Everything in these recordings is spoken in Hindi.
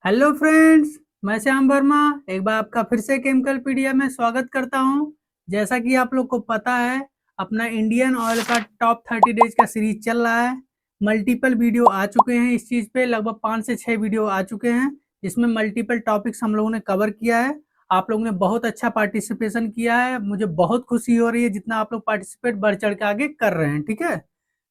हेलो फ्रेंड्स, मैं श्याम वर्मा एक बार आपका फिर से केमिकल पीडिया में स्वागत करता हूं। जैसा कि आप लोग को पता है, अपना इंडियन ऑयल का टॉप 30 डेज का सीरीज चल रहा है। मल्टीपल वीडियो आ चुके हैं इस चीज़ पे, लगभग 5 से 6 वीडियो आ चुके हैं जिसमें मल्टीपल टॉपिक्स हम लोगों ने कवर किया है। आप लोगों ने बहुत अच्छा पार्टिसिपेशन किया है, मुझे बहुत खुशी हो रही है जितना आप लोग पार्टिसिपेट बढ़ चढ़ के आगे कर रहे हैं। ठीक है,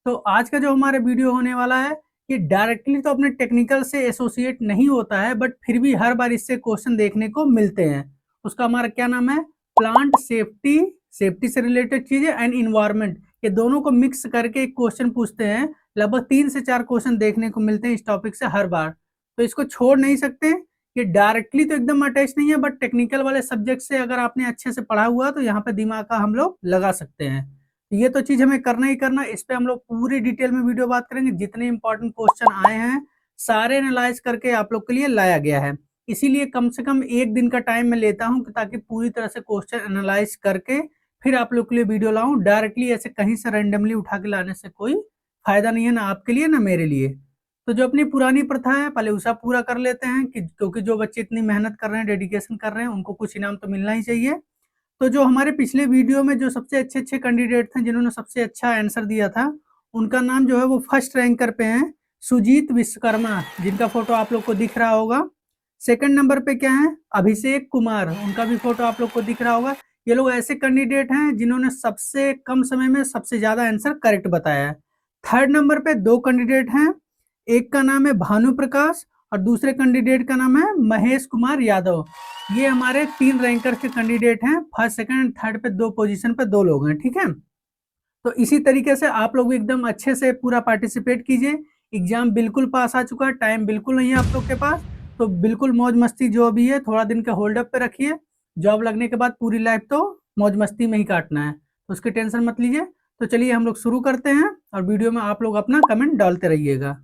तो आज का जो हमारा वीडियो होने वाला है, ये डायरेक्टली तो अपने टेक्निकल से एसोसिएट नहीं होता है, बट फिर भी हर बार इससे क्वेश्चन देखने को मिलते हैं। उसका हमारा क्या नाम है, प्लांट सेफ्टी, सेफ्टी से रिलेटेड चीजें एंड इन्वायरमेंट, ये दोनों को मिक्स करके एक क्वेश्चन पूछते हैं। लगभग 3 से 4 क्वेश्चन देखने को मिलते हैं इस टॉपिक से हर बार, तो इसको छोड़ नहीं सकते। ये डायरेक्टली तो एकदम अटैच नहीं है, बट टेक्निकल वाले सब्जेक्ट से अगर आपने अच्छे से पढ़ा हुआ तो यहाँ पे दिमाग का हम लोग लगा सकते हैं। ये तो चीज हमें करना ही करना, इस पे हम लोग पूरी डिटेल में वीडियो बात करेंगे। जितने इंपॉर्टेंट क्वेश्चन आए हैं सारे एनालाइज करके आप लोग के लिए लाया गया है। इसीलिए कम से कम एक दिन का टाइम मैं लेता हूं ताकि पूरी तरह से क्वेश्चन एनालाइज करके फिर आप लोग के लिए वीडियो लाऊं। डायरेक्टली ऐसे कहीं से रैंडमली उठा के लाने से कोई फायदा नहीं है, ना आपके लिए ना मेरे लिए। तो जो अपनी पुरानी प्रथा है पहले उसे पूरा कर लेते हैं, कि क्योंकि जो बच्चे इतनी मेहनत कर रहे हैं, डेडिकेशन कर रहे हैं, उनको कुछ इनाम तो मिलना ही चाहिए। तो जो हमारे पिछले वीडियो में जो सबसे अच्छे अच्छे कैंडिडेट थे जिन्होंने सबसे अच्छा आंसर दिया था, उनका नाम जो है वो फर्स्ट रैंकर पे है, सुजीत विश्वकर्मा, जिनका फोटो आप लोग को दिख रहा होगा। सेकंड नंबर पे क्या है, अभिषेक कुमार, उनका भी फोटो आप लोग को दिख रहा होगा। ये लोग ऐसे कैंडिडेट हैं जिन्होंने सबसे कम समय में सबसे ज्यादा आंसर करेक्ट बताया है। थर्ड नंबर पे दो कैंडिडेट हैं, एक का नाम है भानु प्रकाश और दूसरे कैंडिडेट का नाम है महेश कुमार यादव। ये हमारे 3 रैंकर के कैंडिडेट हैं, फर्स्ट सेकंड थर्ड पे 2 पोजीशन पे 2 लोग हैं। ठीक है, तो इसी तरीके से आप लोग भी एकदम अच्छे से पूरा पार्टिसिपेट कीजिए। एग्जाम बिल्कुल पास आ चुका है, टाइम बिल्कुल नहीं है आप लोग के पास, तो बिल्कुल मौज मस्ती जो भी है थोड़ा दिन के होल्ड अप पे रखिए। जॉब लगने के बाद पूरी लाइफ तो मौज मस्ती में ही काटना है, तो उसकी टेंशन मत लीजिए। तो चलिए हम लोग शुरू करते हैं, और वीडियो में आप लोग अपना कमेंट डालते रहिएगा।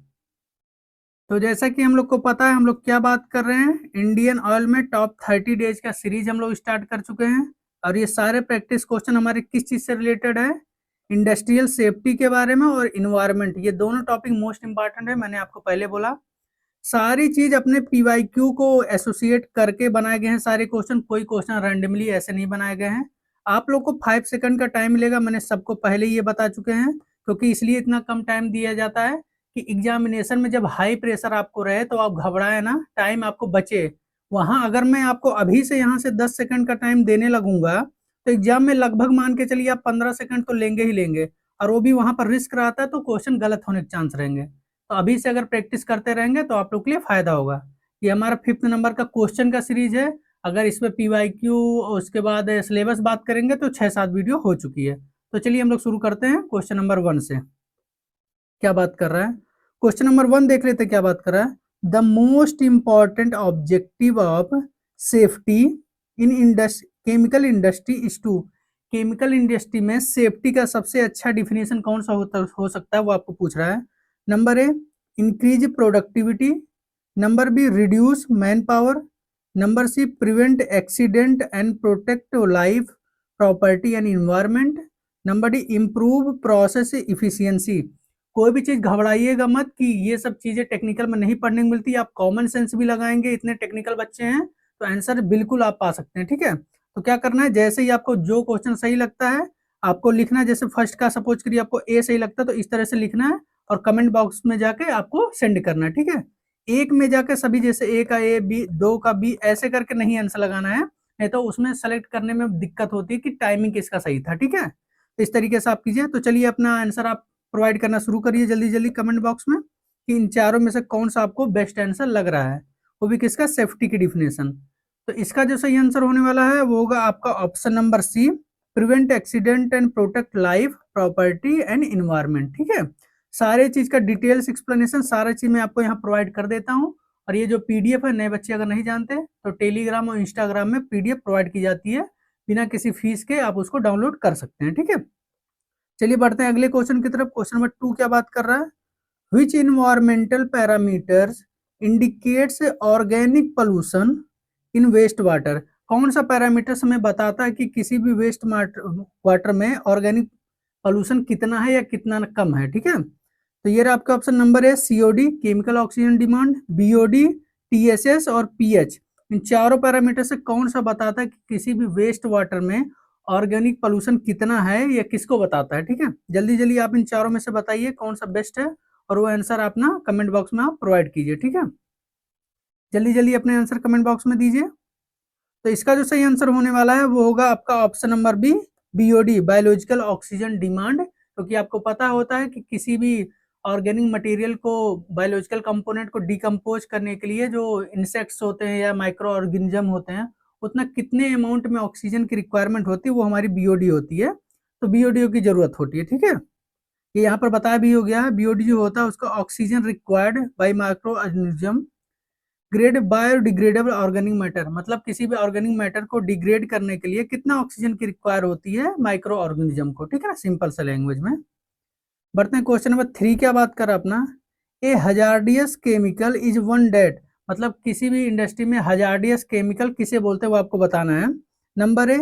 तो जैसा कि हम लोग को पता है, हम लोग क्या बात कर रहे हैं, इंडियन ऑयल में टॉप 30 डेज का सीरीज हम लोग स्टार्ट कर चुके हैं। और ये सारे प्रैक्टिस क्वेश्चन हमारे किस चीज से रिलेटेड है, इंडस्ट्रियल सेफ्टी के बारे में और इन्वायरमेंट। ये दोनों टॉपिक मोस्ट इंपॉर्टेंट है, मैंने आपको पहले बोला। सारी चीज अपने पीवाईक्यू को एसोसिएट करके बनाए गए हैं सारे क्वेश्चन, कोई क्वेश्चन रैंडमली ऐसे नहीं बनाए गए हैं। आप लोग को 5 सेकंड का टाइम मिलेगा, मैंने सबको पहले ही ये बता चुके हैं, क्योंकि इसलिए इतना कम टाइम दिया जाता है कि एग्जामिनेशन में जब हाई प्रेशर आपको रहे तो आप घबराए ना, टाइम आपको बचे। वहां अगर मैं आपको अभी से यहाँ से 10 सेकंड का टाइम देने लगूंगा तो एग्जाम में लगभग मान के चलिए आप 15 सेकंड तो लेंगे ही लेंगे, और वो भी वहां पर रिस्क रहता है तो क्वेश्चन गलत होने के चांस रहेंगे। तो अभी से अगर प्रैक्टिस करते रहेंगे तो आप लोग के लिए फायदा होगा। ये हमारा 5th नंबर का क्वेश्चन का सीरीज है। अगर इसमें पीवाईक्यू उसके बाद सिलेबस बात करेंगे तो 6-7 वीडियो हो चुकी है। तो चलिए हम लोग शुरू करते हैं क्वेश्चन नंबर 1 से। क्या बात कर रहा है, क्वेश्चन नंबर 1 देख लेते हैं क्या बात कर रहा है। The most important objective of safety in chemical industry is to, chemical industry में सेफ्टी का सबसे अच्छा डिफिनेशन कौन सा हो सकता है, वो आपको पूछ रहा है। Number A, increase productivity. Number B, reduce man power. Number C, prevent accident and protect life property and environment. Number D, improve process efficiency. कोई भी चीज घबराइएगा मत कि ये सब चीजें टेक्निकल में नहीं पढ़ने को मिलती, आप कॉमन सेंस भी लगाएंगे, इतने टेक्निकल बच्चे हैं तो आंसर बिल्कुल आप पा सकते हैं। ठीक है, तो क्या करना है, जैसे ही आपको जो क्वेश्चन सही लगता है आपको लिखना है। जैसे फर्स्ट का सपोज करिए आपको ए सही लगता है तो इस तरह से लिखना है, और कमेंट बॉक्स में जाके आपको सेंड करना है। ठीक है, एक में जाके सभी, जैसे ए का ए, बी, दो का बी, ऐसे करके नहीं आंसर लगाना है, नहीं तो उसमें सेलेक्ट करने में दिक्कत होती है कि टाइमिंग किसका सही था। ठीक है, तो इस तरीके से आप कीजिए। तो चलिए अपना आंसर आप प्रोवाइड करना शुरू करिए जल्दी जल्दी कमेंट बॉक्स में, कि इन चारों में से कौन सा आपको बेस्ट आंसर लग रहा है, वो भी किसका, सेफ्टी की डिफिनेशन। तो इसका जो सही आंसर होने वाला है वो होगा आपका option number C, prevent accident and protect life property and environment. ठीक है, सारे चीज का डिटेल्स एक्सप्लेनेशन सारा चीज मैं आपको यहाँ प्रोवाइड कर देता हूँ। और ये जो पीडीएफ है, नए बच्चे अगर नहीं जानते तो टेलीग्राम और इंस्टाग्राम में पीडीएफ प्रोवाइड की जाती है, बिना किसी फीस के आप उसको डाउनलोड कर सकते हैं। ठीक है, चलिए बढ़ते हैं अगले क्वेश्चन की तरफ। क्वेश्चन नंबर 2 क्या बात कर रहा है, which environmental parameters indicates organic pollution in waste water. कौन सा पैरामीटर्स हमें बताता है कि किसी भी वेस्ट वाटर में ऑर्गेनिक पोल्यूशन कितना है या कितना कम है। ठीक है, तो ये रहा आपका ऑप्शन नंबर है, COD chemical oxygen demand, BOD TSS और pH, इन चारों पैरामीटर से कौन सा बताता है कि किसी भी वेस्ट वाटर में ऑर्गेनिक पोल्यूशन कितना है, या किसको बताता है? ठीक है, जल्दी जल्दी आप इन चारों में से बताइए कौन सा बेस्ट है, और वो आंसर आप ना कमेंट बॉक्स में आप प्रोवाइड कीजिए। ठीक है, जल्दी जल्दी अपने आंसर कमेंट बॉक्स में दीजिए। तो इसका जो सही आंसर होने वाला है वो होगा आपका option number B, BOD, biological oxygen demand. क्योंकि आपको पता होता है कि किसी भी ऑर्गेनिक मटेरियल को, बायोलॉजिकल कंपोनेंट को डिकम्पोज करने के लिए जो इंसेक्ट्स होते हैं या माइक्रो ऑर्गेनिज्म होते हैं, उतना कितने अमाउंट में ऑक्सीजन की रिक्वायरमेंट होती है, वो हमारी BOD होती है। तो BOD की जरूरत होती है। ठीक है, ये यहाँ पर बताया भी हो गया है। BOD जो होता है उसका oxygen required by micro organism grade biodegradable organic matter, मतलब किसी भी ऑर्गेनिक मैटर को डिग्रेड करने के लिए कितना ऑक्सीजन की रिक्वायर होती है माइक्रो ऑर्गेनिज्म को। ठीक है ना, सिंपल सा लैंग्वेज में। बढ़ते हैं क्वेश्चन नंबर 3, क्या बात कर अपना, a hazardous chemical is one that, मतलब किसी भी इंडस्ट्री में हजार्डियस केमिकल किसे बोलते हैं वो आपको बताना है। Number A,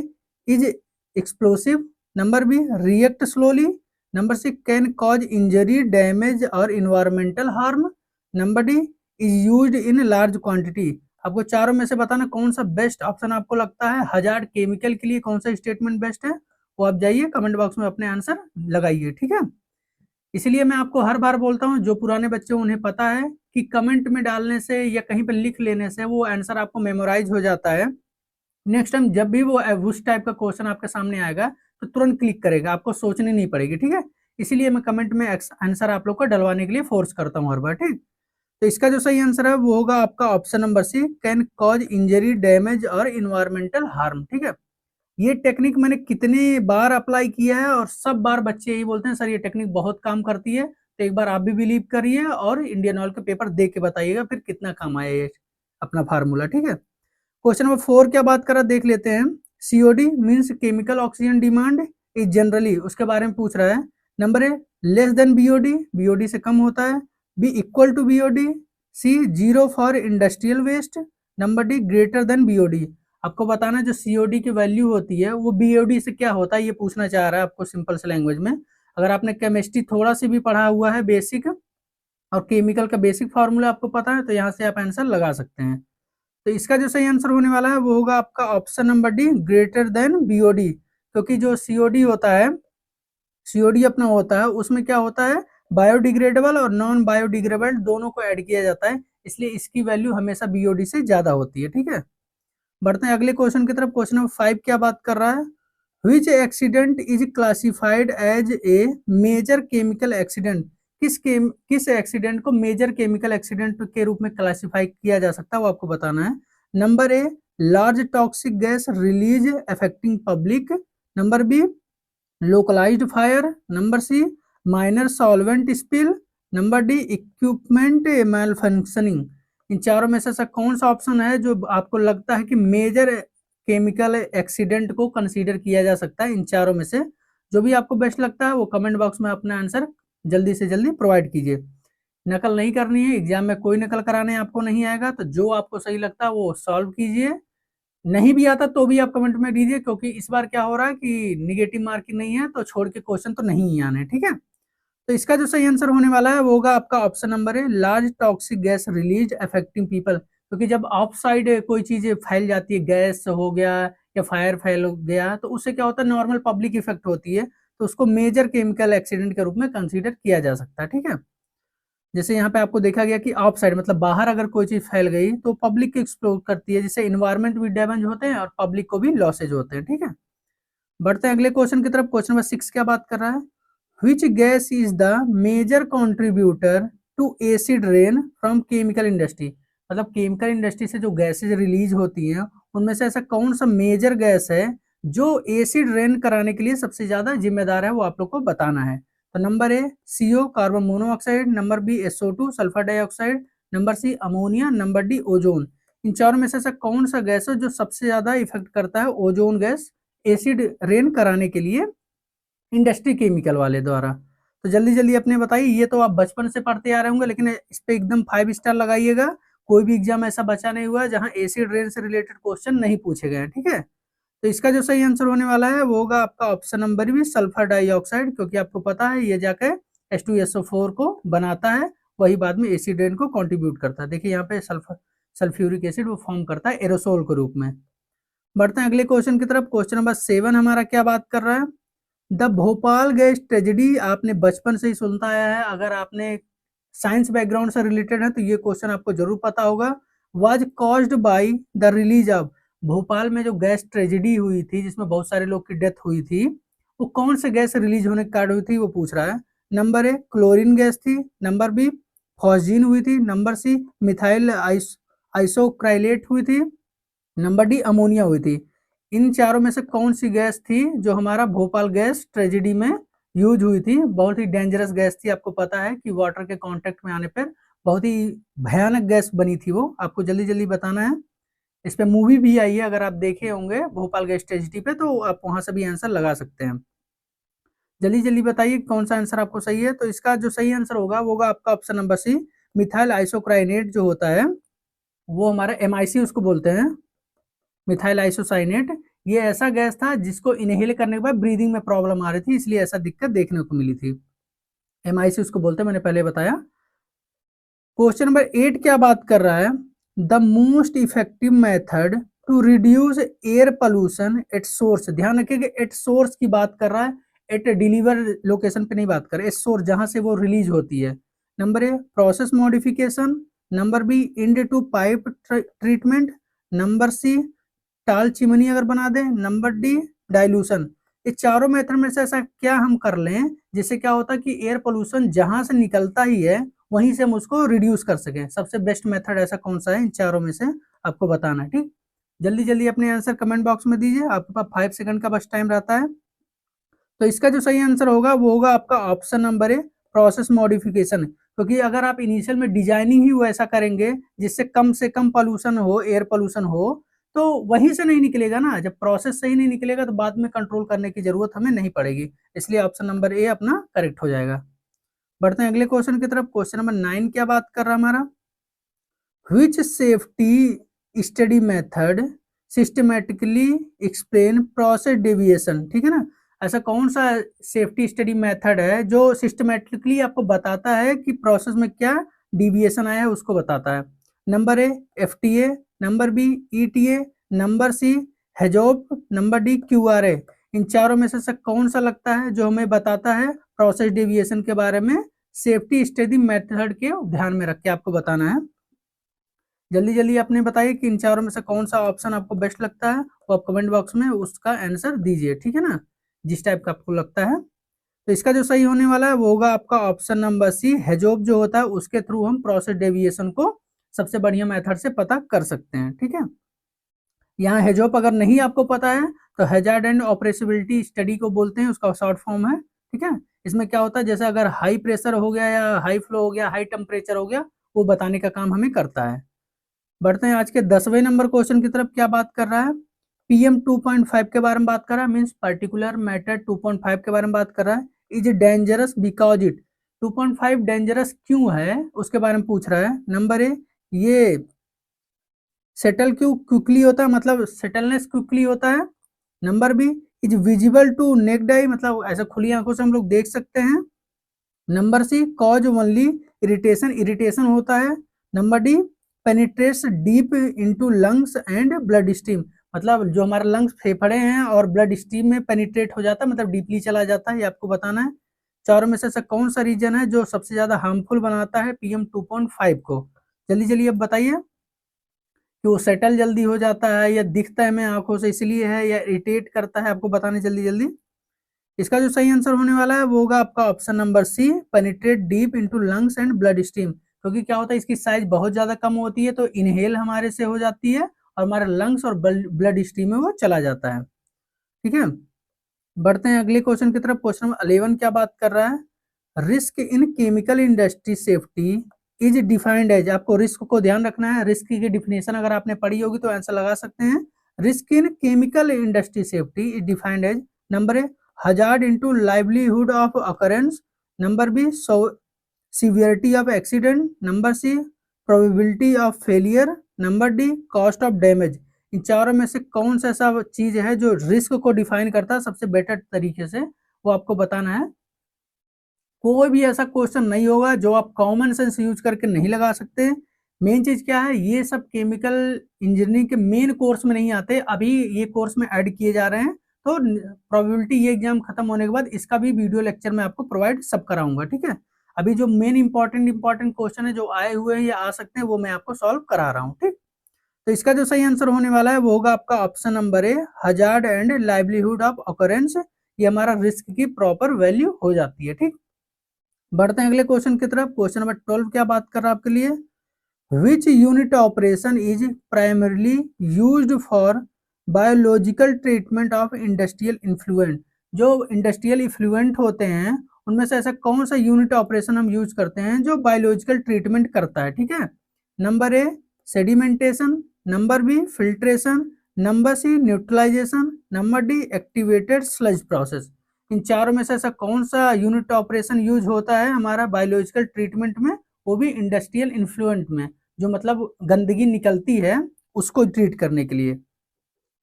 is explosive. Number B, react slowly. Number C, can cause injury, damage और environmental harm. Number D, is used in large quantity. आपको चारों में से बताना कौन सा बेस्ट ऑप्शन आपको लगता है, हजार्ड केमिकल के लिए कौन सा स्टेटमेंट बेस्ट है, वो आप जाइए कमेंट बॉक्स में अपने आंसर लगाइए। ठीक है, इसलिए मैं आपको हर बार बोलता हूँ, जो पुराने बच्चे उन्हें पता है कि कमेंट में डालने से या कहीं पर लिख लेने से वो आंसर आपको मेमोराइज हो जाता है। नेक्स्ट टाइम जब भी वो उस टाइप का क्वेश्चन आपके सामने आएगा तो तुरंत क्लिक करेगा, आपको सोचनी नहीं पड़ेगी। ठीक है, इसीलिए मैं कमेंट में आंसर आप लोग को डलवाने के लिए फोर्स करता हूँ हर बार। ठीक, तो इसका जो सही आंसर है वो होगा आपका option number C, can cause injury, damage और इन्वायरमेंटल हार्म। ठीक है, ये टेक्निक मैंने कितने बार अप्लाई किया है और सब बार बच्चे यही बोलते हैं सर ये टेक्निक बहुत काम करती है। तो एक बार आप भी बिलीव करिए और इंडियन ऑयल के पेपर देख के बताइएगा फिर कितना काम आया ये अपना फार्मूला। ठीक है, क्वेश्चन नंबर 4 क्या बात करा देख लेते हैं। COD means chemical oxygen demand is generally, उसके बारे में पूछ रहा है। Number A, less than BOD, BOD से कम होता है। B, equal to BOD। C, zero for industrial waste. Number D, greater than BOD। आपको बताना जो COD की वैल्यू होती है वो BOD से क्या होता है ये पूछना चाह रहा है आपको सिंपल से लैंग्वेज में। अगर आपने केमिस्ट्री थोड़ा सी भी पढ़ा हुआ है बेसिक, और केमिकल का बेसिक फार्मूला आपको पता है, तो यहाँ से आप आंसर लगा सकते हैं। तो इसका जो सही आंसर होने वाला है वो होगा आपका option number D, greater than BOD। क्योंकि जो COD होता है, COD अपना होता है उसमें क्या होता है, बायोडिग्रेडेबल और नॉन बायोडिग्रेडेबल दोनों को ऐड किया जाता है, इसलिए इसकी वैल्यू हमेशा BOD से ज्यादा होती है। ठीक है, बढ़ते हैं अगले क्वेश्चन की तरफ। क्वेश्चन नंबर 5 क्या बात कर रहा है, which accident is classified as a major chemical accident, किस एक्सीडेंट को मेजर केमिकल एक्सीडेंट के रूप में क्लासिफाई किया जा सकता है वो आपको बताना है। Number A, large toxic gas release affecting public. Number B, localized fire. Number C, minor solvent spill. Number D, equipment malfunctioning. इन चारों में से ऐसा कौन सा ऑप्शन है जो आपको लगता है कि मेजर केमिकल एक्सीडेंट को कंसीडर किया जा सकता है? इन चारों में से जो भी आपको बेस्ट लगता है वो कमेंट बॉक्स में अपना आंसर जल्दी से जल्दी प्रोवाइड कीजिए। नकल नहीं करनी है, एग्जाम में कोई नकल कराने आपको नहीं आएगा, तो जो आपको सही लगता है वो सॉल्व कीजिए। नहीं भी आता तो भी आप कमेंट में दीजिए, क्योंकि इस बार क्या हो रहा है कि निगेटिव मार्किंग नहीं है तो छोड़ के क्वेश्चन तो नहीं ही आने। ठीक है, तो इसका जो सही आंसर होने वाला है वो होगा आपका ऑप्शन नंबर है, large toxic gas release affecting people. क्योंकि जब ऑफ साइड कोई चीज फैल जाती है, गैस हो गया या फायर फैल गया, तो उससे क्या होता है, नॉर्मल पब्लिक इफेक्ट होती है, तो उसको मेजर केमिकल एक्सीडेंट के रूप में कंसीडर किया जा सकता है। ठीक है, जैसे यहाँ पे आपको देखा गया कि ऑफ साइड मतलब बाहर अगर कोई चीज फैल गई तो पब्लिक को एक्सप्लोर करती है, जिससे इन्वायरमेंट भी डैमेज होते हैं और पब्लिक को भी लॉसेज होते हैं। ठीक है, बढ़ते हैं अगले क्वेश्चन की तरफ। क्वेश्चन नंबर 6 क्या बात कर रहा है, which gas is the major contributor to acid rain from chemical industry, मतलब केमिकल इंडस्ट्री से जो गैसेज रिलीज होती हैं उनमें से ऐसा कौन सा मेजर गैस है जो एसिड रेन कराने के लिए सबसे ज्यादा जिम्मेदार है, वो आप लोग को बताना है। तो number A, CO carbon monoxide. Number B, SO2 sulphur dioxide. Number C, ammonia. Number D, ozone. इन चारों में से ऐसा कौन सा गैस है जो सबसे ज्यादा इफेक्ट करता है ओजोन गैस एसिड रेन कराने के लिए इंडस्ट्री केमिकल वाले द्वारा? तो जल्दी जल्दी अपने बताइए, ये तो आप बचपन से पढ़ते आ रहे होंगे, लेकिन इस पे एकदम 5 स्टार लगाइएगा। कोई भी एग्जाम ऐसा बचा नहीं हुआ है जहां एसिड रेन से रिलेटेड क्वेश्चन नहीं पूछे गए हैं। ठीक है, तो इसका जो सही आंसर होने वाला है वो होगा आपका option number B, sulphur dioxide. क्योंकि आपको पता है ये जाके H2SO4 को बनाता है, वही बाद में एसिड रेन को कंट्रीब्यूट करता है। देखिए यहाँ पे सल्फर सल्फ्यूरिक एसिड वो फॉर्म करता है एरोसोल के रूप में। बढ़ते हैं अगले क्वेश्चन की तरफ। क्वेश्चन नंबर 7 हमारा क्या बात कर रहा है, द भोपाल गैस ट्रेजेडी आपने बचपन से ही सुनता आया है, अगर आपने साइंस बैकग्राउंड से रिलेटेड है तो ये क्वेश्चन आपको जरूर पता होगा। Was caused by the release of, Bhopal में जो गैस ट्रेजेडी हुई थी जिसमें बहुत सारे लोग की डेथ हुई थी, वो कौन से गैस रिलीज होने के कारण हुई थी वो पूछ रहा है। नंबर ए क्लोरीन गैस थी, नंबर बी फॉस्जीन हुई थी, नंबर सी मिथाइल आइसोक्राइलेट हुई थी, नंबर डी अमोनिया हुई थी। इन चारों में से कौन सी गैस थी जो हमारा भोपाल गैस ट्रेजेडी में यूज हुई थी? बहुत ही डेंजरस गैस थी, आपको पता है कि वाटर के कांटेक्ट में आने पर बहुत ही भयानक गैस बनी थी वो, आपको जल्दी जल्दी बताना है। इस पे मूवी भी आई है, अगर आप देखे होंगे भोपाल गैस ट्रेजेडी पे तो आप वहां से भी आंसर लगा सकते हैं। जल्दी जल्दी बताइए कौन सा आंसर आपको सही है। तो इसका जो सही आंसर होगा वो होगा आपका ऑप्शन नंबर सी, मिथाइल आइसोक्राइनेट जो होता है वो हमारा MIC उसको बोलते हैं, मिथाइल आइसोसाइनेट। ये ऐसा गैस था जिसको इनहेल करने के बाद ब्रीदिंग में प्रॉब्लम आ रही थी, इसलिए ऐसा दिक्कत देखने को मिली थी। MIC उसको बोलते हैं, मैंने पहले बताया। क्वेश्चन नंबर 8 क्या बात कर रहा है, the most effective method to reduce air pollution at source. ध्यान रखिएगा एट सोर्स की बात कर रहा है, एट डिलीवर लोकेशन पे नहीं बात कर रहा है, एट सोर्स जहां से वो रिलीज होती है। Number A process modification, number B end to pipe treatment, number C tall chimney अगर बना दें, नंबर डी डाइल्यूशन। ये चारों मेथड में से ऐसा क्या हम कर लें जिससे क्या होता है कि एयर पोल्यूशन जहां से निकलता ही है वहीं से हम उसको रिड्यूस कर सकें। सबसे बेस्ट मेथड ऐसा कौन सा है इन चारों में से आपको बताना है, ठीक। जल्दी जल्दी अपने आंसर कमेंट बॉक्स में दीजिए, आपके पास 5 सेकंड का बस टाइम रहता है। तो इसका जो सही आंसर होगा वो होगा आपका option number A, process modification. क्योंकि अगर आप इनिशियल में डिजाइनिंग ही वैसा करेंगे जिससे कम से कम पोल्यूशन हो, एयर पोल्यूशन हो, तो वहीं से नहीं निकलेगा ना। जब प्रोसेस सही नहीं निकलेगा तो बाद में कंट्रोल करने की जरूरत हमें नहीं पड़ेगी, इसलिए ऑप्शन नंबर ए अपना करेक्ट हो जाएगा। बढ़ते हैं अगले क्वेश्चन की तरफ। क्वेश्चन नंबर 9 क्या बात कर रहा है हमारा, which safety study method systematically explain process deviation. ठीक है ना, ऐसा कौन सा सेफ्टी स्टडी मेथड है जो सिस्टमेटिकली आपको बताता है कि प्रोसेस में क्या डिविएशन आया है उसको बताता है। Number A FTA, number B ETA, number C HAZOP, number D QRA। इन चारों में से कौन सा लगता है जो हमें बताता है प्रोसेस डेविएशन के बारे में? सेफ्टी स्टडी मेथड के ध्यान में रख के आपको बताना है। जल्दी जल्दी आपने बताइए कि इन चारों में से कौन सा ऑप्शन आपको बेस्ट लगता है, वो आप कमेंट बॉक्स में उसका आंसर दीजिए, ठीक है ना, जिस टाइप का आपको लगता है। तो इसका जो सही होने वाला है वो होगा आपका ऑप्शन नंबर सी, हेजोप जो होता है उसके थ्रू हम प्रोसेस डेविएशन को सबसे बढ़िया मेथड से पता कर सकते हैं, ठीक है। यहाँ हेजोप अगर नहीं आपको पता है तो हैजार्ड एंड ऑपरेशबिलिटी स्टडी को बोलते हैं, उसका शॉर्ट फॉर्म है, ठीक है। इसमें क्या होता है जैसे अगर हाई प्रेशर हो गया या हाई फ्लो हो गया, हाई टेम्परेचर हो गया, वो बताने का काम हमें करता है। बढ़ते हैं आज के 10वें नंबर क्वेश्चन की तरफ। क्या बात कर रहा है, PM 2.5 के बारे में बात कर रहा है, मीन्स पर्टिकुलर मैटर 2.5 के बारे में बात कर रहा है। Is dangerous because it, 2.5 dangerous क्यों है उसके बारे में पूछ रहा है। नंबर ए, ये सेटल क्यों क्विकली होता है, मतलब सेटलनेस क्विकली होता है। Number B, is visible to naked eye, मतलब ऐसा खुली आंखों से हम लोग देख सकते हैं। Number C, cause only irritation, irritation होता है। Number D, penetrates deep into lungs and blood stream, मतलब जो हमारे लंग्स फेफड़े हैं और ब्लड स्ट्रीम में पेनिट्रेट हो जाता है, मतलब डीपली चला जाता है, ये आपको बताना है। चारों में से ऐसा कौन सा रीजन है जो सबसे ज्यादा हार्मफुल बनाता है PM 2.5 को? जल्दी जल्दी अब बताइए कि वो सेटल जल्दी हो जाता है या दिखता है हमें आंखों से इसलिए है या इरिटेट करता है, आपको बताने जल्दी जल्दी। इसका जो सही आंसर होने वाला है वो होगा आपका option number C, penetrate deep into lungs and blood stream. क्योंकि क्या होता है इसकी साइज बहुत ज्यादा कम होती है तो इनहेल हमारे से हो जाती है और हमारे लंग्स और ब्लड स्ट्रीम में वो चला जाता है, ठीक है। बढ़ते हैं अगले क्वेश्चन की तरफ। क्वेश्चन नंबर 11 क्या बात कर रहा है, risk in chemical industry safety is defined as. आपको रिस्क को ध्यान रखना है, रिस्क की डिफिनेशन अगर आपने पढ़ी होगी तो आंसर लगा सकते हैं। Risk in chemical industry safety is defined as, number A hazard into livelihood of occurrence, number B severity of accident, number C probability of failure, number D cost of damage। इन चारों में से कौन सा ऐसा चीज है जो रिस्क को डिफाइन करता है सबसे बेटर तरीके से, वो आपको बताना है। कोई भी ऐसा क्वेश्चन नहीं होगा जो आप कॉमन सेंस यूज करके नहीं लगा सकते, मेन चीज क्या है, ये सब केमिकल इंजीनियरिंग के मेन कोर्स में नहीं आते, अभी ये कोर्स में ऐड किए जा रहे हैं। तो प्रोबेबिलिटी ये एग्जाम खत्म होने के बाद इसका भी वीडियो लेक्चर मैं आपको प्रोवाइड सब कराऊंगा, ठीक है। अभी जो मेन इंपॉर्टेंट क्वेश्चन है जो आए हुए हैं या आ सकते हैं वो मैं आपको सॉल्व करा रहा हूँ, ठीक। तो इसका जो सही आंसर होने वाला है वो होगा आपका option number A, hazard and livelihood of occurrence. ये हमारा रिस्क की प्रॉपर वैल्यू हो जाती है, ठीक। बढ़ते हैं अगले क्वेश्चन की तरफ। क्वेश्चन नंबर 12 क्या बात कर रहा है आपके लिए, which unit operation is primarily used for biological treatment of industrial influential. जो इंडस्ट्रियल इफ्लुएंट होते हैं उनमें से ऐसा कौन सा यूनिट ऑपरेशन हम यूज करते हैं जो बायोलॉजिकल ट्रीटमेंट करता है, ठीक है। Number A sedimentation, number B filtration, number C neutralisation, number D activated sludge process. इन चारों में से ऐसा कौन सा यूनिट ऑपरेशन यूज होता है हमारा बायोलॉजिकल ट्रीटमेंट में, वो भी इंडस्ट्रियल इन्फ्लुएंट में, जो मतलब गंदगी निकलती है उसको ट्रीट करने के लिए।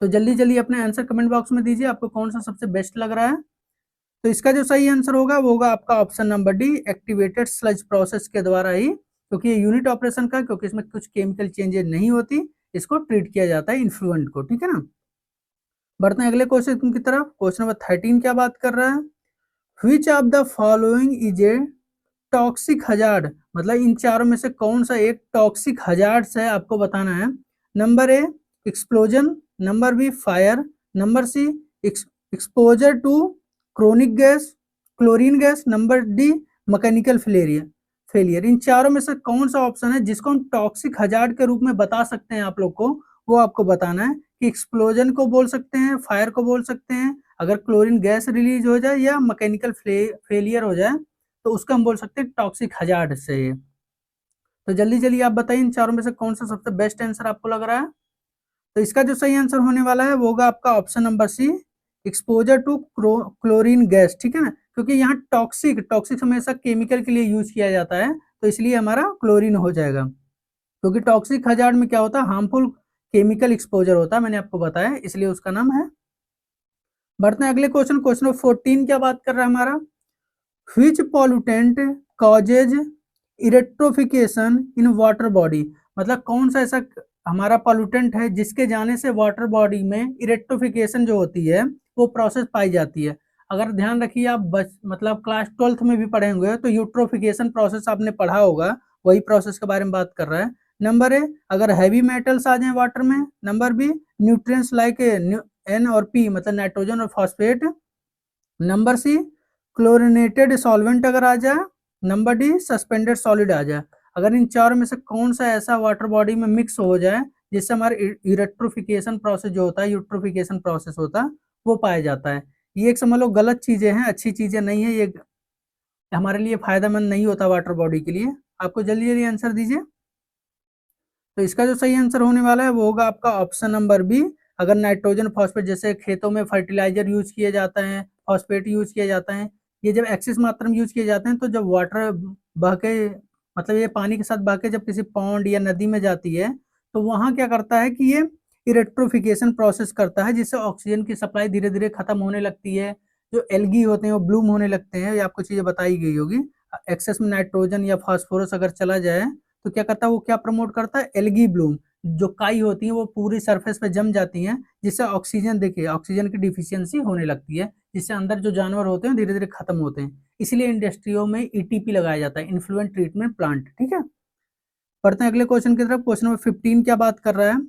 तो जल्दी जल्दी अपने आंसर कमेंट बॉक्स में दीजिए, आपको कौन सा सबसे बेस्ट लग रहा है। तो इसका जो सही आंसर होगा वो होगा आपका option number D, activated sludge process के द्वारा ही, क्योंकि ये यूनिट ऑपरेशन का, क्योंकि इसमें कुछ केमिकल चेंजेस नहीं होती, इसको ट्रीट किया जाता है इन्फ्लुएंट को, ठीक है ना। बढ़ते हैं अगले क्वेश्चन की तरफ। क्वेश्चन नंबर 13 क्या बात कर रहा है, which of the following is a toxic hazard. मतलब इन चारों में से कौन सा एक टॉक्सिक हजार्ड है आपको बताना है। Number A explosion, number B fire, number C exposure to chronic gas chlorine gas, number D mechanical failure. इन चारों में से कौन सा ऑप्शन है जिसको हम टॉक्सिक हजार्ड के रूप में बता सकते हैं आप लोग को, वो आपको बताना है कि एक्सप्लोजन को बोल सकते हैं, फायर को बोल सकते हैं, अगर क्लोरीन गैस रिलीज हो जाए या मैकेनिकल फेलियर हो जाए तो उसका हम बोल सकते हैं टॉक्सिक हजार्ड से। तो जल्दी जल्दी आप बताइए इन चारों में से कौन सा सबसे बेस्ट आंसर आपको लग रहा है। तो इसका जो सही आंसर होने वाला है वो होगा आपका option number C, exposure to chlorine gas, ठीक है ना। क्योंकि यहाँ टॉक्सिक टॉक्सिक हमेशा केमिकल के लिए यूज किया जाता है, तो इसलिए हमारा क्लोरीन हो जाएगा। क्योंकि टॉक्सिक हजार्ड में क्या होता है, हार्मफुल केमिकल एक्सपोजर होता है, मैंने आपको बताया, इसलिए उसका नाम है। बढ़ते हैं अगले क्वेश्चन। क्वेश्चन नंबर 14 क्या बात कर रहा है हमारा, which pollutant causes eutrophication in water body. मतलब कौन सा ऐसा हमारा पॉल्यूटेंट है जिसके जाने से वाटर बॉडी में इरेक्ट्रोफिकेशन जो होती है वो प्रोसेस पाई जाती है। अगर ध्यान रखिए आप मतलब क्लास 12th में भी पढ़े होंगे तो यूट्रोफिकेशन प्रोसेस आपने पढ़ा होगा, वही प्रोसेस के बारे में बात कर रहा है। नंबर ए अगर हैवी मेटल्स आ जाए वाटर में, number B nutrients like N और पी मतलब नाइट्रोजन और phosphate, number C chlorinated solvent अगर आ जाए, नंबर डी सस्पेंडेड सॉलिड आ जाए। अगर इन चारों में से कौन सा ऐसा वाटर बॉडी में मिक्स हो जाए जिससे हमारे यूरेट्रोफिकेशन प्रोसेस जो होता है, यूट्रोफिकेशन प्रोसेस होता है, वो पाया जाता है। ये एक समझ लो गलत चीजें हैं, अच्छी चीजें नहीं है, ये हमारे लिए फायदेमंद नहीं होता वाटर बॉडी के लिए। आपको जल्दी जल्दी आंसर दीजिए। तो इसका जो सही आंसर होने वाला है वो होगा आपका ऑप्शन नंबर बी। अगर नाइट्रोजन फॉस्फेट जैसे खेतों में फर्टिलाइजर यूज किए जाते हैं, फॉस्फेट यूज किया जाता है, ये जब एक्सिस मात्रा में यूज किए जाते हैं तो जब वाटर बह के मतलब ये पानी के साथ बह के जब किसी पॉन्ड या नदी में जाती है तो वहां क्या करता है कि ये इलेक्ट्रोफिकेशन प्रोसेस करता है, जिससे ऑक्सीजन की सप्लाई धीरे धीरे खत्म होने लगती है। जो एल्गी होते हैं वो ब्लूम होने लगते हैं, ये आपको चीजें बताई गई होगी। एक्सेस में नाइट्रोजन या फास्फोरस अगर चला जाए तो क्या करता है, वो क्या प्रमोट करता है, एल्गी ब्लूम। जो काई होती है वो पूरी सरफेस पे जम जाती हैं, जिससे ऑक्सीजन देखिए ऑक्सीजन की डिफिशियंसी होने लगती है, जिससे अंदर जो जानवर होते हैं धीरे धीरे खत्म होते हैं। इसलिए इंडस्ट्रियों में ईटीपी लगाया जाता है, इन्फ्लुएंट ट्रीटमेंट प्लांट, ठीक है। पढ़ते हैं अगले क्वेश्चन की तरफ। क्वेश्चन नंबर 15 क्या बात कर रहा है,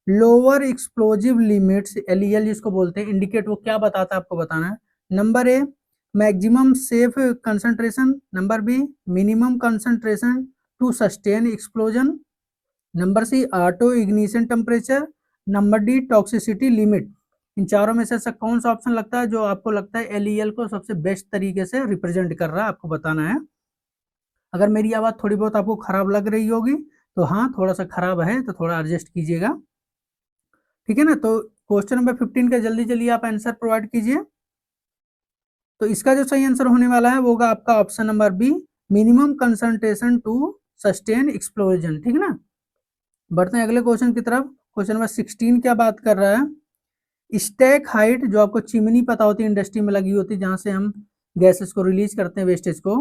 लोअर एक्सप्लोजिव लिमिट्स एलईएल जिसको बोलते हैं, इंडिकेट वो क्या बताता है आपको बताना है। Number A maximum safe concentration, number B minimum concentration to sustain explosion, number C auto ignition temperature, number D toxicity limit. इन चारों में से ऐसा कौन सा ऑप्शन लगता है जो आपको लगता है एलईएल को सबसे बेस्ट तरीके से रिप्रेजेंट कर रहा है, आपको बताना है। अगर मेरी आवाज थोड़ी बहुत आपको खराब लग रही होगी तो हाँ थोड़ा सा खराब है तो थोड़ा एडजस्ट कीजिएगा, ठीक है ना। तो क्वेश्चन नंबर 15 का जल्दी जल्दी आप आंसर प्रोवाइड कीजिए। तो इसका जो सही आंसर होने वाला है वो होगा आपका option number B, minimum concentration to sustain explosion, ठीक है ना। बढ़ते हैं अगले क्वेश्चन की तरफ। क्वेश्चन नंबर 16 क्या बात कर रहा है, स्टैक हाइट जो आपको चिमनी पता होती है इंडस्ट्री में लगी होती है जहां से हम गैसेस को रिलीज करते हैं वेस्टेज को,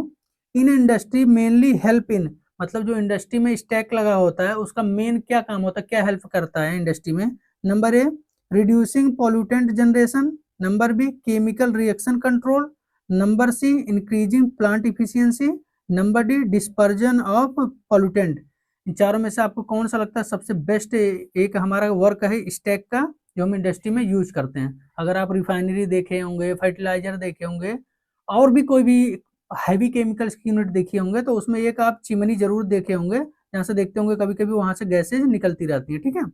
in industry mainly help in मतलब जो इंडस्ट्री में स्टैक लगा होता है उसका मेन क्या काम होता है, क्या हेल्प करता है इंडस्ट्री में। Number A reducing pollutant generation, number B chemical reaction control, number C increasing plant efficiency, number D dispersion of pollutant. इन चारों में से आपको कौन सा लगता है सबसे बेस्ट एक हमारा वर्क है स्टैक का, जो हम इंडस्ट्री में यूज करते हैं। अगर आप रिफाइनरी देखे होंगे, फर्टिलाइजर देखे होंगे, और भी कोई भी हैवी केमिकल्स की यूनिट देखे होंगे, तो उसमें एक आप चिमनी जरूर देखे होंगे, जहाँ से देखते होंगे कभी कभी वहां से गैसेज निकलती रहती है, ठीक है।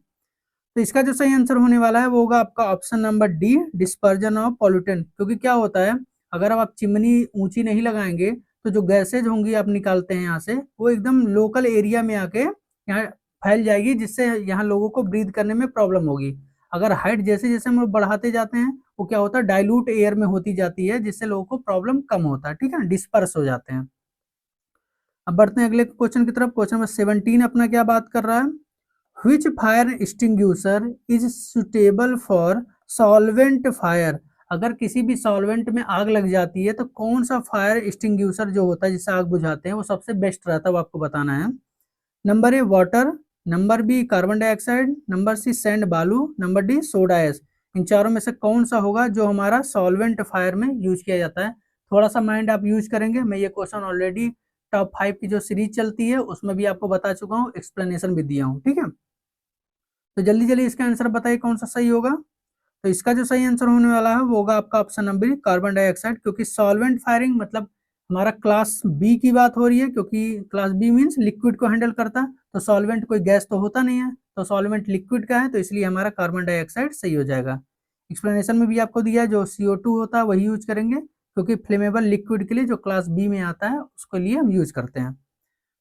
तो इसका जो सही आंसर होने वाला है वो होगा आपका option number D, dispersion of pollutant. क्योंकि क्या होता है, अगर आप चिमनी ऊंची नहीं लगाएंगे तो जो गैसेज होंगी आप निकालते हैं यहाँ से, वो एकदम लोकल एरिया में आके यहाँ फैल जाएगी, जिससे यहाँ लोगों को ब्रीथ करने में प्रॉब्लम होगी। अगर हाइट जैसे जैसे हम लोग बढ़ाते जाते हैं, वो क्या होता है, डाइल्यूट एयर में होती जाती है, जिससे लोगों को प्रॉब्लम कम होता है, ठीक है, डिस्पर्स हो जाते हैं। अब बढ़ते हैं अगले क्वेश्चन की तरफ। क्वेश्चन नंबर 17 अपना क्या बात कर रहा है, Which fire extinguisher is suitable for solvent fire? अगर किसी भी सॉल्वेंट में आग लग जाती है तो कौन सा फायर एक्सटिंग्यूशर जो होता है जिससे आग बुझाते हैं वो सबसे बेस्ट रहता है, वो आपको बताना है। Number A water, number B carbon dioxide, number C sand बालू, नंबर डी सोडा एस। इन चारों में से कौन सा होगा जो हमारा सॉल्वेंट फायर में यूज किया जाता है। थोड़ा सा माइंड आप यूज करेंगे, मैं ये क्वेश्चन ऑलरेडी टॉप 5 की जो सीरीज चलती है उसमें भी आपको बता चुका हूँ, एक्सप्लेनेशन भी दिया हूँ, ठीक है। तो जल्दी जल्दी इसका आंसर बताइए कौन सा सही होगा। तो इसका जो सही आंसर होने वाला है वो होगा आपका ऑप्शन नंबर कार्बन डाइऑक्साइड। क्योंकि सॉल्वेंट फायरिंग मतलब हमारा क्लास बी की बात हो रही है, क्योंकि क्लास बी मीन्स लिक्विड को हैंडल करता है, तो सॉल्वेंट कोई गैस तो होता नहीं है, तो सॉल्वेंट लिक्विड का है, तो इसलिए हमारा कार्बन डाइऑक्साइड सही हो जाएगा। एक्सप्लेनेशन में भी आपको दिया है, जो CO2 होता है वही यूज करेंगे, क्योंकि फ्लेमेबल लिक्विड के लिए जो क्लास बी में आता है उसके लिए हम यूज करते हैं।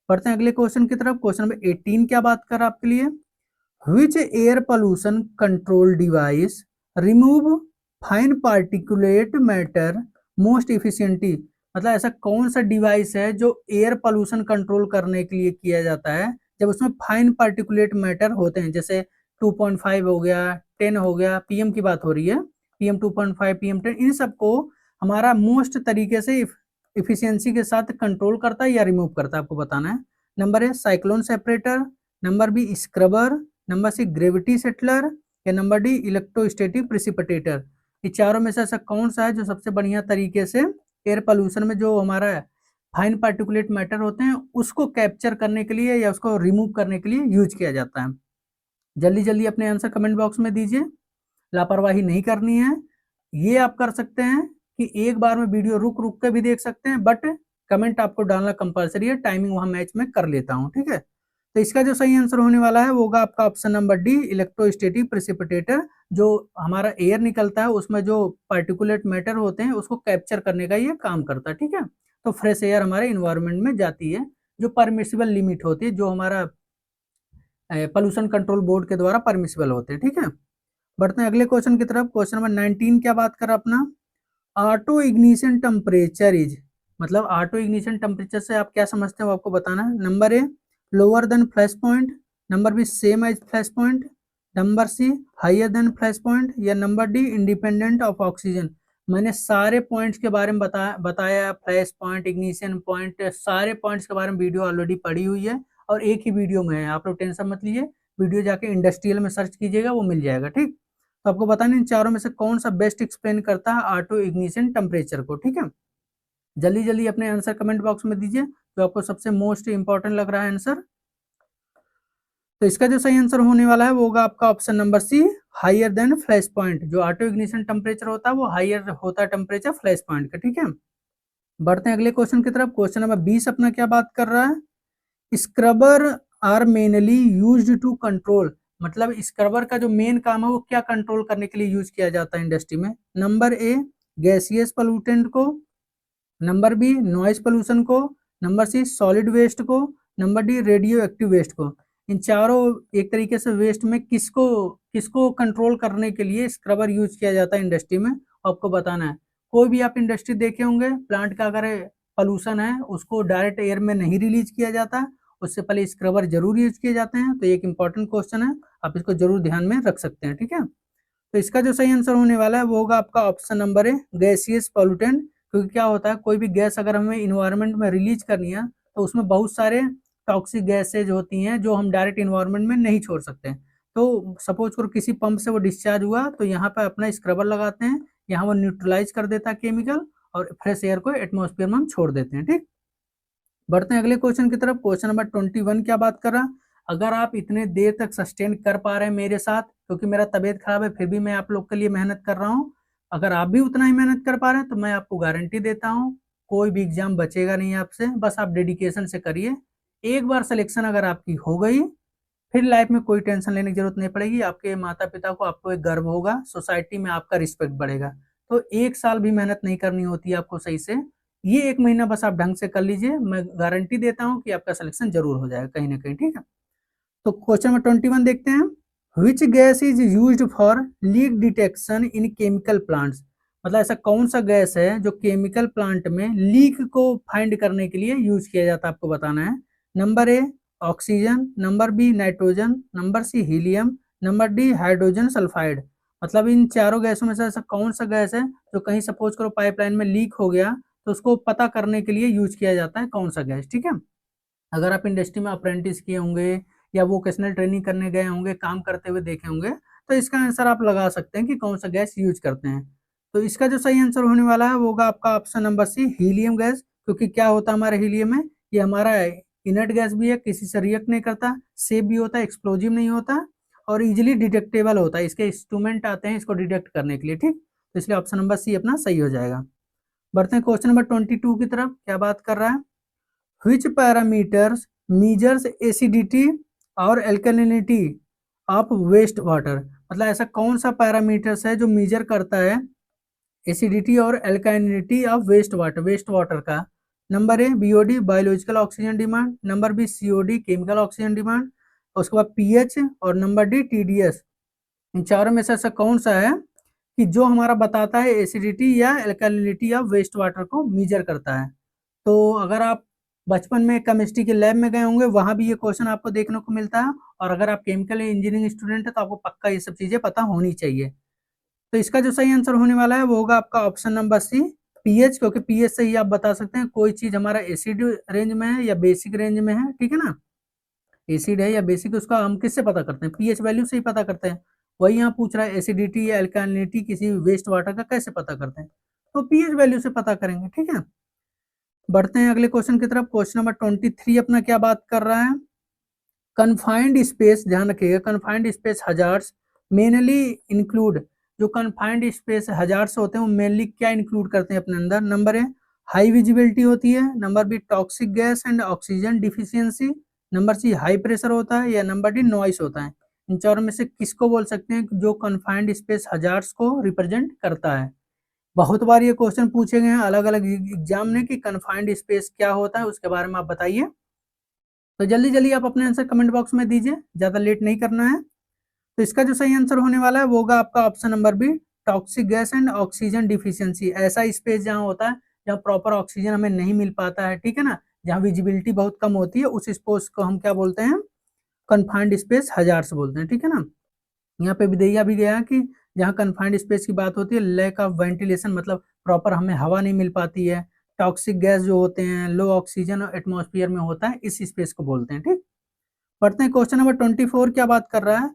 पढ़ते हैं अगले क्वेश्चन की तरफ। क्वेश्चन नंबर 18 क्या बात कर रहा है आपके लिए, Which air pollution control device remove fine particulate matter most efficiently? मतलब ऐसा कौन सा डिवाइस है जो एयर पोल्यूशन कंट्रोल करने के लिए किया जाता है जब उसमें फाइन पार्टिकुलेट मैटर होते हैं, जैसे 2.5 हो गया, 10 हो गया, पीएम की बात हो रही है, PM 2.5, PM 10, इन सबको हमारा मोस्ट तरीके से इफिशियंसी के साथ कंट्रोल करता है या रिमूव करता है, आपको बताना है। नंबर है cyclone separator, number B scrubber, number C gravity settler, या नंबर डी इलेक्ट्रोस्टैटिक प्रेसिपिटेटर। ये चारों में से ऐसा कौन सा है जो सबसे बढ़िया तरीके से एयर पोल्यूशन में जो हमारा फाइन पार्टिकुलेट मैटर होते हैं उसको कैप्चर करने के लिए या उसको रिमूव करने के लिए यूज किया जाता है। जल्दी जल्दी अपने आंसर कमेंट बॉक्स में दीजिए, लापरवाही नहीं करनी है। ये आप कर सकते हैं कि एक बार में वीडियो रुक रुक के भी देख सकते हैं, बट कमेंट आपको डालना कंपलसरी है, टाइमिंग वहां मैच में कर लेता हूं, ठीक है। तो इसका जो सही आंसर होने वाला है वो होगा आपका option number D, electrostatic precipitator. जो हमारा एयर निकलता है उसमें जो पार्टिकुलेट मैटर होते हैं उसको कैप्चर करने का ये काम करता है, ठीक है। तो फ्रेश एयर हमारे इन्वायरमेंट में जाती है, जो परमिसिबल लिमिट होती है, जो हमारा पोल्यूशन कंट्रोल बोर्ड के द्वारा परमिसिबल होते हैं, ठीक है। बढ़ते हैं अगले क्वेश्चन की तरफ। क्वेश्चन नंबर 19 क्या बात कर अपना, ऑटो इग्निशन टेम्परेचर इज, मतलब ऑटो इग्निशन टेम्परेचर से आप क्या समझते हो आपको बताना है। Number A lower than flash point, number B same as flash point, number C higher than flash point, या number D independent of oxygen. मैंने सारे पॉइंट्स के बारे में बताया, फ्लैश पॉइंट, इग्निशन पॉइंट, सारे पॉइंट्स के बारे में वीडियो ऑलरेडी पड़ी हुई है और एक ही वीडियो में है, आप लोग टेंशन मत लीजिए, वीडियो जाके इंडस्ट्रियल में सर्च कीजिएगा वो मिल जाएगा, ठीक। तो आपको बताना इन चारों में से कौन सा बेस्ट एक्सप्लेन करता है ऑटो इग्निशन टेम्परेचर को, ठीक है। जल्दी जल्दी अपने आंसर कमेंट बॉक्स में दीजिए जो आपको सबसे मोस्ट इंपॉर्टेंट लग रहा है आंसर। तो इसका जो सही आंसर होने वाला है वो होगा आपका option number C, higher than flash point. जो ऑटो इग्निशन टेम्परेचर होता है वो हायर होता है टेम्परेचर फ्लैश पॉइंट का, ठीक है। बढ़ते हैं अगले क्वेश्चन की तरफ। क्वेश्चन नंबर 20 अपना क्या बात कर रहा है, scrubber are mainly used to control, मतलब स्क्रबर का जो मेन काम है वो क्या कंट्रोल करने के लिए यूज किया जाता है इंडस्ट्री में। नंबर ए गैसियस पोल्यूटेंट को, नंबर बी नॉइज पोल्यूशन को, नंबर सी सॉलिड वेस्ट को, number D radioactive waste को। इन चारों एक तरीके से वेस्ट में किसको किसको कंट्रोल करने के लिए स्क्रबर यूज किया जाता है इंडस्ट्री में, आपको बताना है। कोई भी आप इंडस्ट्री देखे होंगे, प्लांट का अगर पोल्यूशन है उसको डायरेक्ट एयर में नहीं रिलीज किया जाता, उससे पहले स्क्रबर जरूर यूज किए जाते हैं। तो एक इंपॉर्टेंट क्वेश्चन है, आप इसको जरूर ध्यान में रख सकते हैं, ठीक है। तो इसका जो सही आंसर होने वाला है वो होगा आपका ऑप्शन नंबर है गैसियस पॉल्यूटेंट। क्योंकि क्या होता है, कोई भी गैस अगर हमें इन्वायरमेंट में रिलीज करनी है तो उसमें बहुत सारे टॉक्सिक गैसेज होती हैं जो हम डायरेक्ट इन्वायरमेंट में नहीं छोड़ सकते। तो सपोज करो किसी पंप से वो डिस्चार्ज हुआ तो यहाँ पे अपना स्क्रबर लगाते हैं, यहाँ वो न्यूट्रलाइज कर देता है केमिकल और फ्रेश एयर को एटमॉस्फेयर में हम छोड़ देते हैं। ठीक, बढ़ते हैं अगले क्वेश्चन की तरफ। क्वेश्चन नंबर 21 क्या बात कर रहा, अगर आप इतने देर तक सस्टेन कर पा रहे हैं मेरे साथ, क्योंकि मेरा तबीयत खराब है फिर भी मैं आप लोग के लिए मेहनत कर रहा हूँ, अगर आप भी उतना ही मेहनत कर पा रहे हैं तो मैं आपको गारंटी देता हूँ कोई भी एग्जाम बचेगा नहीं आपसे। बस आप डेडिकेशन से करिए, एक बार सिलेक्शन अगर आपकी हो गई फिर लाइफ में कोई टेंशन लेने की जरूरत नहीं पड़ेगी। आपके माता पिता को आपको एक गर्व होगा, सोसाइटी में आपका रिस्पेक्ट बढ़ेगा। तो एक साल भी मेहनत नहीं करनी होती है आपको सही से, ये एक महीना बस आप ढंग से कर लीजिए, मैं गारंटी देता हूँ कि आपका सिलेक्शन जरूर हो जाएगा कहीं ना कहीं। ठीक है, तो क्वेश्चन नंबर 21 देखते हैं। Which gas is used for leak detection in chemical plants, मतलब ऐसा कौन सा गैस है जो केमिकल प्लांट में लीक को फाइंड करने के लिए यूज किया जाता है, आपको बताना है। Number A oxygen, number B nitrogen, number C helium, number D hydrogen sulphide. मतलब इन चारों गैसों में से ऐसा कौन सा गैस है जो कहीं सपोज करो पाइपलाइन में लीक हो गया तो उसको पता करने के लिए यूज किया जाता है, कौन सा गैस। ठीक है, अगर आप इंडस्ट्री में अप्रेंटिस किए होंगे या वोकेशनल ट्रेनिंग करने गए होंगे, काम करते हुए देखे होंगे, तो इसका आंसर आप लगा सकते हैं कि कौन सा गैस यूज करते हैं। तो इसका जो सही आंसर होने वाला है वो होगा आपका option number C helium gas. क्योंकि क्या होता है हमारा हीलियम में, ये हमारा इनर्ट गैस भी है, किसी से रिएक्ट नहीं करता, सेफ भी होता है, एक्सप्लोजिव नहीं होता और इजिली डिटेक्टेबल होता है। इसके इंस्ट्रूमेंट आते हैं इसको डिटेक्ट करने के लिए। ठीक, तो इसलिए ऑप्शन नंबर सी अपना सही हो जाएगा। बढ़ते हैं क्वेश्चन नंबर 22 की तरफ, क्या बात कर रहा है। which parameters measures acidity और alkalinity of वेस्ट वाटर, मतलब ऐसा कौन सा पैरामीटर्स है जो मेजर करता है एसिडिटी और एल्कालिनिटी ऑफ वेस्ट वाटर का। Number A BOD biological oxygen demand, number B COD chemical oxygen demand, उसके बाद पीएच और नंबर डी टीडीएस। इन चारों में से ऐसा कौन सा है कि जो हमारा बताता है एसिडिटी या एल्कालिनिटी ऑफ वेस्ट वाटर को मेजर करता है। तो अगर आप बचपन में केमिस्ट्री के लैब में गए होंगे वहां भी ये क्वेश्चन आपको देखने को मिलता है, और अगर आप केमिकल इंजीनियरिंग स्टूडेंट है तो आपको पक्का ये सब चीजें पता होनी चाहिए। तो इसका जो सही आंसर होने वाला है वो होगा आपका ऑप्शन नंबर सी पीएच, क्योंकि पीएच से ही आप बता सकते हैं कोई चीज हमारा एसिड रेंज में है या बेसिक रेंज में है। ठीक है ना, एसिड है या बेसिक उसका हम किससे पता करते हैं, पीएच वैल्यू से ही पता करते हैं। वही यहाँ पूछ रहा है एसिडिटी या एल्कालिनिटी किसी वेस्ट वाटर का कैसे पता करते हैं, तो पीएच वैल्यू से पता करेंगे। ठीक है, बढ़ते हैं अगले क्वेश्चन की तरफ। क्वेश्चन नंबर 23 अपना क्या बात कर रहा है। कन्फाइंड स्पेस, ध्यान रखिएगा, confined space hazards mainly include, जो कन्फाइंड स्पेस हजार्ड्स होते हैं वो मेनली क्या इंक्लूड करते हैं अपने अंदर। नंबर ए हाई विजिबिलिटी होती है, number B toxic gas and oxygen deficiency, number C high pressure होता है या नंबर डी नॉइस होता है। इन चारों में से किसको बोल सकते हैं जो कन्फाइंड स्पेस हजार्ड्स को रिप्रेजेंट करता है। बहुत बार ये क्वेश्चन पूछे गए हैं अलग अलग एग्जाम में कि कन्फाइंड स्पेस क्या होता है, उसके बारे में आप बताइए। तो जल्दी जल्दी आप अपने आंसर कमेंट बॉक्स में दीजिए, ज्यादा लेट नहीं करना है। तो इसका जो सही आंसर होने वाला है वो होगा आपका option number B toxic gas and oxygen deficiency. ऐसा स्पेस जहाँ होता है जहाँ प्रॉपर ऑक्सीजन हमें नहीं मिल पाता है, ठीक है ना, जहाँ विजिबिलिटी बहुत कम होती है, उस स्पेस को हम क्या बोलते हैं, कन्फाइंड स्पेस हजार्ड्स बोलते हैं। ठीक है ना, यहाँ पे भी दिया भी गया कि जहाँ कन्फाइंड स्पेस की बात होती है, लैक ऑफ वेंटिलेशन, मतलब प्रॉपर हमें हवा नहीं मिल पाती है, टॉक्सिक गैस जो होते हैं, लो ऑक्सीजन एटमॉस्फेयर में होता है, इस स्पेस को बोलते हैं। ठीक, पढ़ते हैं क्वेश्चन नंबर 24 क्या बात कर रहा है।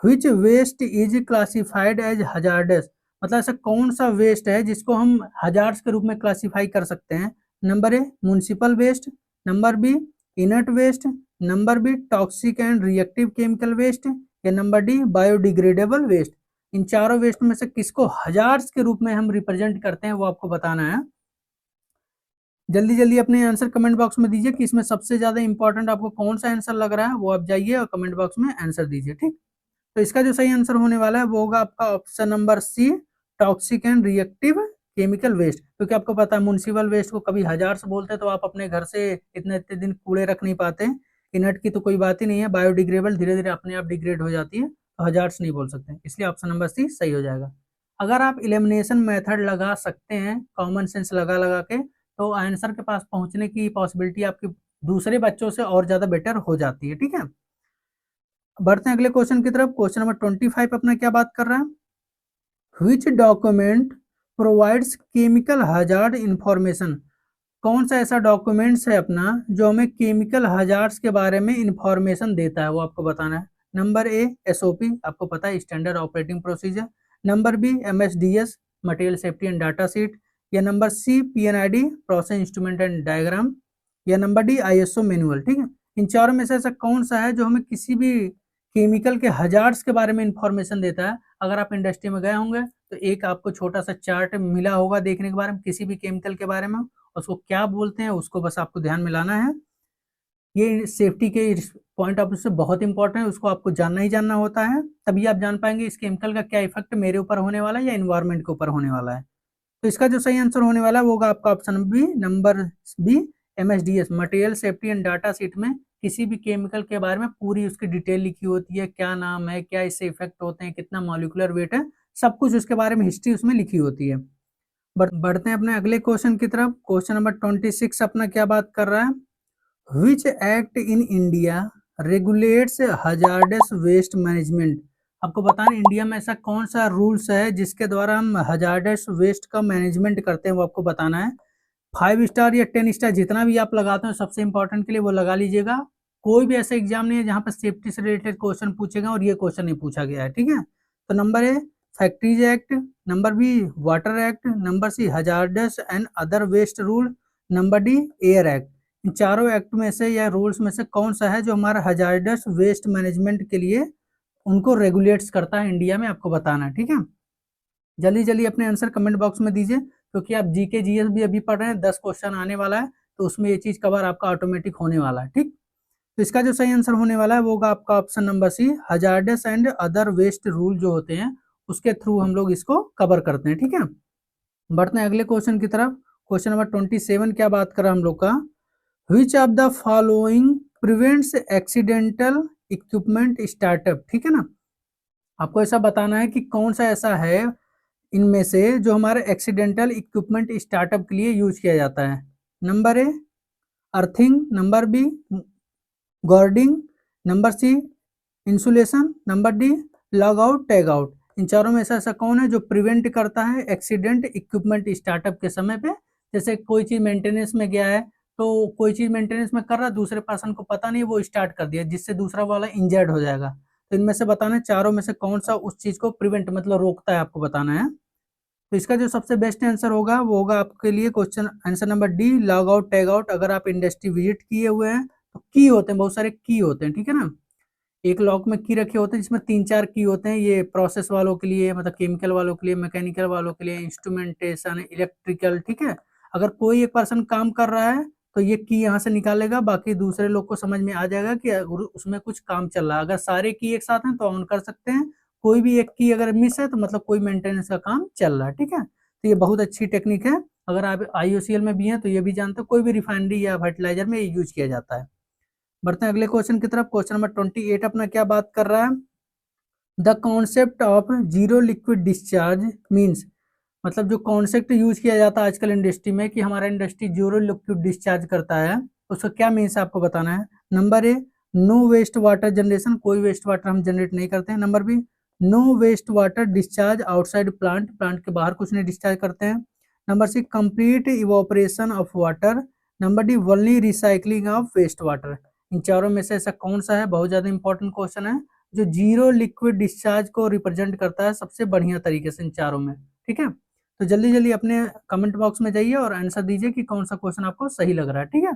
Which waste is classified as hazardous, मतलब ऐसा कौन सा वेस्ट है जिसको हम हजार्ड्स के रूप में क्लासिफाई कर सकते हैं। Number A municipal waste, number B inert waste, number B toxic and reactive chemical waste या नंबर डी बायोडिग्रेडेबल वेस्ट। इन चारों वेस्ट में से किसको हजार्ड्स के रूप में हम रिप्रेजेंट करते हैं वो आपको बताना है। जल्दी जल्दी अपने आंसर कमेंट बॉक्स में दीजिए कि इसमें सबसे ज्यादा इंपॉर्टेंट आपको कौन सा आंसर लग रहा है, वो आप जाइए और कमेंट बॉक्स में आंसर दीजिए। ठीक, तो इसका जो सही आंसर होने वाला है वो होगा आपका option number C toxic and reactive chemical waste. क्योंकि आपको पता है म्युनिसिपल वेस्ट को कभी हजार से बोलते हैं, तो आप अपने घर से इतने इतने दिन कूड़े रख नहीं पाते। इनर्ट की तो कोई बात ही नहीं है, बायोडिग्रेडेबल धीरे धीरे अपने आप डिग्रेड हो जाती है, तो हजार नहीं बोल सकते, इसलिए ऑप्शन नंबर सी सही हो जाएगा। अगर आप इलिमिनेशन मेथड लगा सकते हैं कॉमन सेंस लगा लगा के, तो आंसर के पास पहुंचने की पॉसिबिलिटी आपकी दूसरे बच्चों से और ज्यादा बेटर हो जाती है। ठीक है, बढ़ते हैं अगले क्वेश्चन की तरफ। क्वेश्चन नंबर 25 अपना क्या बात कर रहा है। Which document provides chemical hazard information, कौन सा ऐसा डॉक्यूमेंट्स है अपना जो हमें केमिकल हजार्ड्स के बारे में इंफॉर्मेशन देता है, वो आपको बताना है। नंबर ए एसओपी, आपको पता है standard operating procedure. Number B MSDS, material safety and data sheet. या number C PNID, process instrument and diagram. या नंबर डी आईएसओ मैनुअल। ठीक है, इन चारों में से ऐसा कौन सा है जो हमें किसी भी केमिकल के हजार्ड्स के बारे में इंफॉर्मेशन देता है। अगर आप इंडस्ट्री में गए होंगे तो एक आपको छोटा सा चार्ट मिला होगा देखने के बारे में, किसी भी केमिकल के बारे में, उसको क्या बोलते हैं उसको बस आपको ध्यान में लाना है। ये सेफ्टी के पॉइंट ऑफ व्यू से बहुत इंपॉर्टेंट है, उसको आपको जानना ही जानना होता है, तभी आप जान पाएंगे इस केमिकल का क्या इफेक्ट मेरे ऊपर होने वाला है या इन्वायरमेंट के ऊपर होने वाला है। तो इसका जो सही आंसर होने वाला है वो होगा आपका option B, number B, MSDS, material safety and data sheet में किसी भी केमिकल के बारे में पूरी उसकी डिटेल लिखी होती है, क्या नाम है, क्या इससे इफेक्ट होते हैं, कितना मॉलिक्यूलर वेट है, सब कुछ उसके बारे में हिस्ट्री उसमें लिखी होती है। बढ़ते हैं अपने अगले क्वेश्चन की तरफ। क्वेश्चन नंबर 26 अपना क्या बात कर रहा है, which act in India regulates hazardous waste management. आपको बताना इंडिया में ऐसा कौन सा रूल्स है जिसके द्वारा हम हजार्डस वेस्ट का मैनेजमेंट करते हैं, वो आपको बताना है। 5 स्टार या 10 स्टार जितना भी आप लगाते हो सबसे इंपॉर्टेंट के लिए वो लगा लीजिएगा। कोई भी ऐसा एग्जाम नहीं है जहां पर सेफ्टी से रिलेटेड क्वेश्चन पूछेगा और ये क्वेश्चन नहीं पूछा गया है। ठीक है, तो number A factories act, number B water act, number C hazardous and other waste rule, number D air act. इन चारों एक्ट में से या रूल्स में से कौन सा है जो हमारा हजार्डस वेस्ट मैनेजमेंट के लिए उनको रेगुलेट्स करता है इंडिया में, आपको बताना है। ठीक है, जल्दी जल्दी अपने आंसर कमेंट बॉक्स में दीजिए, क्योंकि आप जीके जीएस भी अभी पढ़ रहे हैं, 10 क्वेश्चन आने वाला है, तो उसमें ये चीज कवर आपका ऑटोमेटिक होने वाला है। ठीक, तो इसका जो सही आंसर होने वाला है वो होगा आपका option number C, hazardous and other waste rule जो होते हैं उसके थ्रू हम लोग इसको कवर करते हैं। ठीक है, बढ़ते हैं अगले क्वेश्चन की तरफ। क्वेश्चन नंबर 27 क्या बात कर रहा है हम लोग का, which of the following prevents accidental equipment startup. ठीक है ना, आपको ऐसा बताना है कि कौन सा ऐसा है इनमें से जो हमारे एक्सीडेंटल इक्विपमेंट स्टार्टअप के लिए यूज किया जाता है। Number A earthing, number B guarding, number C insulation, number D log out tag out. इन चारों में से ऐसा कौन है जो प्रिवेंट करता है एक्सीडेंट इक्विपमेंट स्टार्टअप के समय पे। जैसे कोई चीज मेंटेनेंस में गया है, तो कोई चीज मेंटेनेंस में कर रहा है, दूसरे पर्सन को पता नहीं, वो स्टार्ट कर दिया जिससे दूसरा वाला इंजर्ड हो जाएगा। तो इनमें से बताना है चारों में से कौन सा उस चीज को प्रिवेंट मतलब रोकता है, आपको बताना है। तो इसका जो सबसे बेस्ट आंसर होगा वो होगा आपके लिए question answer number D, log out tag out. अगर आप इंडस्ट्री विजिट किए हुए हैं तो की होते हैं, बहुत सारे की होते हैं। ठीक है ना, एक लॉक में की रखे होते हैं जिसमें 3-4 की होते हैं, ये प्रोसेस वालों के लिए, मतलब केमिकल वालों के लिए, मैकेनिकल वालों के लिए, इंस्ट्रूमेंटेशन, इलेक्ट्रिकल। ठीक है, अगर कोई एक पर्सन काम कर रहा है तो ये की यहाँ से निकालेगा, बाकी दूसरे लोग को समझ में आ जाएगा कि उसमें कुछ काम चल रहा है। अगर सारे की एक साथ हैं तो ऑन कर सकते हैं, कोई भी एक की अगर मिस है तो मतलब कोई मेंटेनेंस का काम चल रहा है। ठीक है, तो ये बहुत अच्छी टेक्निक है, अगर आप आईओसीएल में भी हैं तो ये भी जानते हो, कोई भी रिफाइनरी या फर्टिलाइजर में यूज किया जाता है। बढ़ते हैं अगले क्वेश्चन की तरफ। क्वेश्चन नंबर 28 अपना क्या बात कर रहा है, the concept of zero liquid discharge means. मतलब जो कॉन्सेप्ट यूज किया जाता है आजकल इंडस्ट्री में कि हमारा इंडस्ट्री जीरो लिक्विड डिस्चार्ज करता है, उसका क्या मीन्स आपको बताना है। Number A no waste water generation, कोई वेस्ट वाटर हम जनरेट नहीं करते हैं। Number B no waste water discharge outside plant, plant के बाहर कुछ नहीं डिस्चार्ज करते हैं। Number C complete evaporation of water. Number D only recycling of waste water. इन चारों में से ऐसा कौन सा है, बहुत ज्यादा इंपॉर्टेंट क्वेश्चन है, जो जीरो लिक्विड डिस्चार्ज को रिप्रेजेंट करता है सबसे बढ़िया तरीके से इन चारों में। ठीक है, तो जल्दी जल्दी अपने कमेंट बॉक्स में जाइए और आंसर दीजिए कि कौन सा क्वेश्चन आपको सही लग रहा है। ठीक है,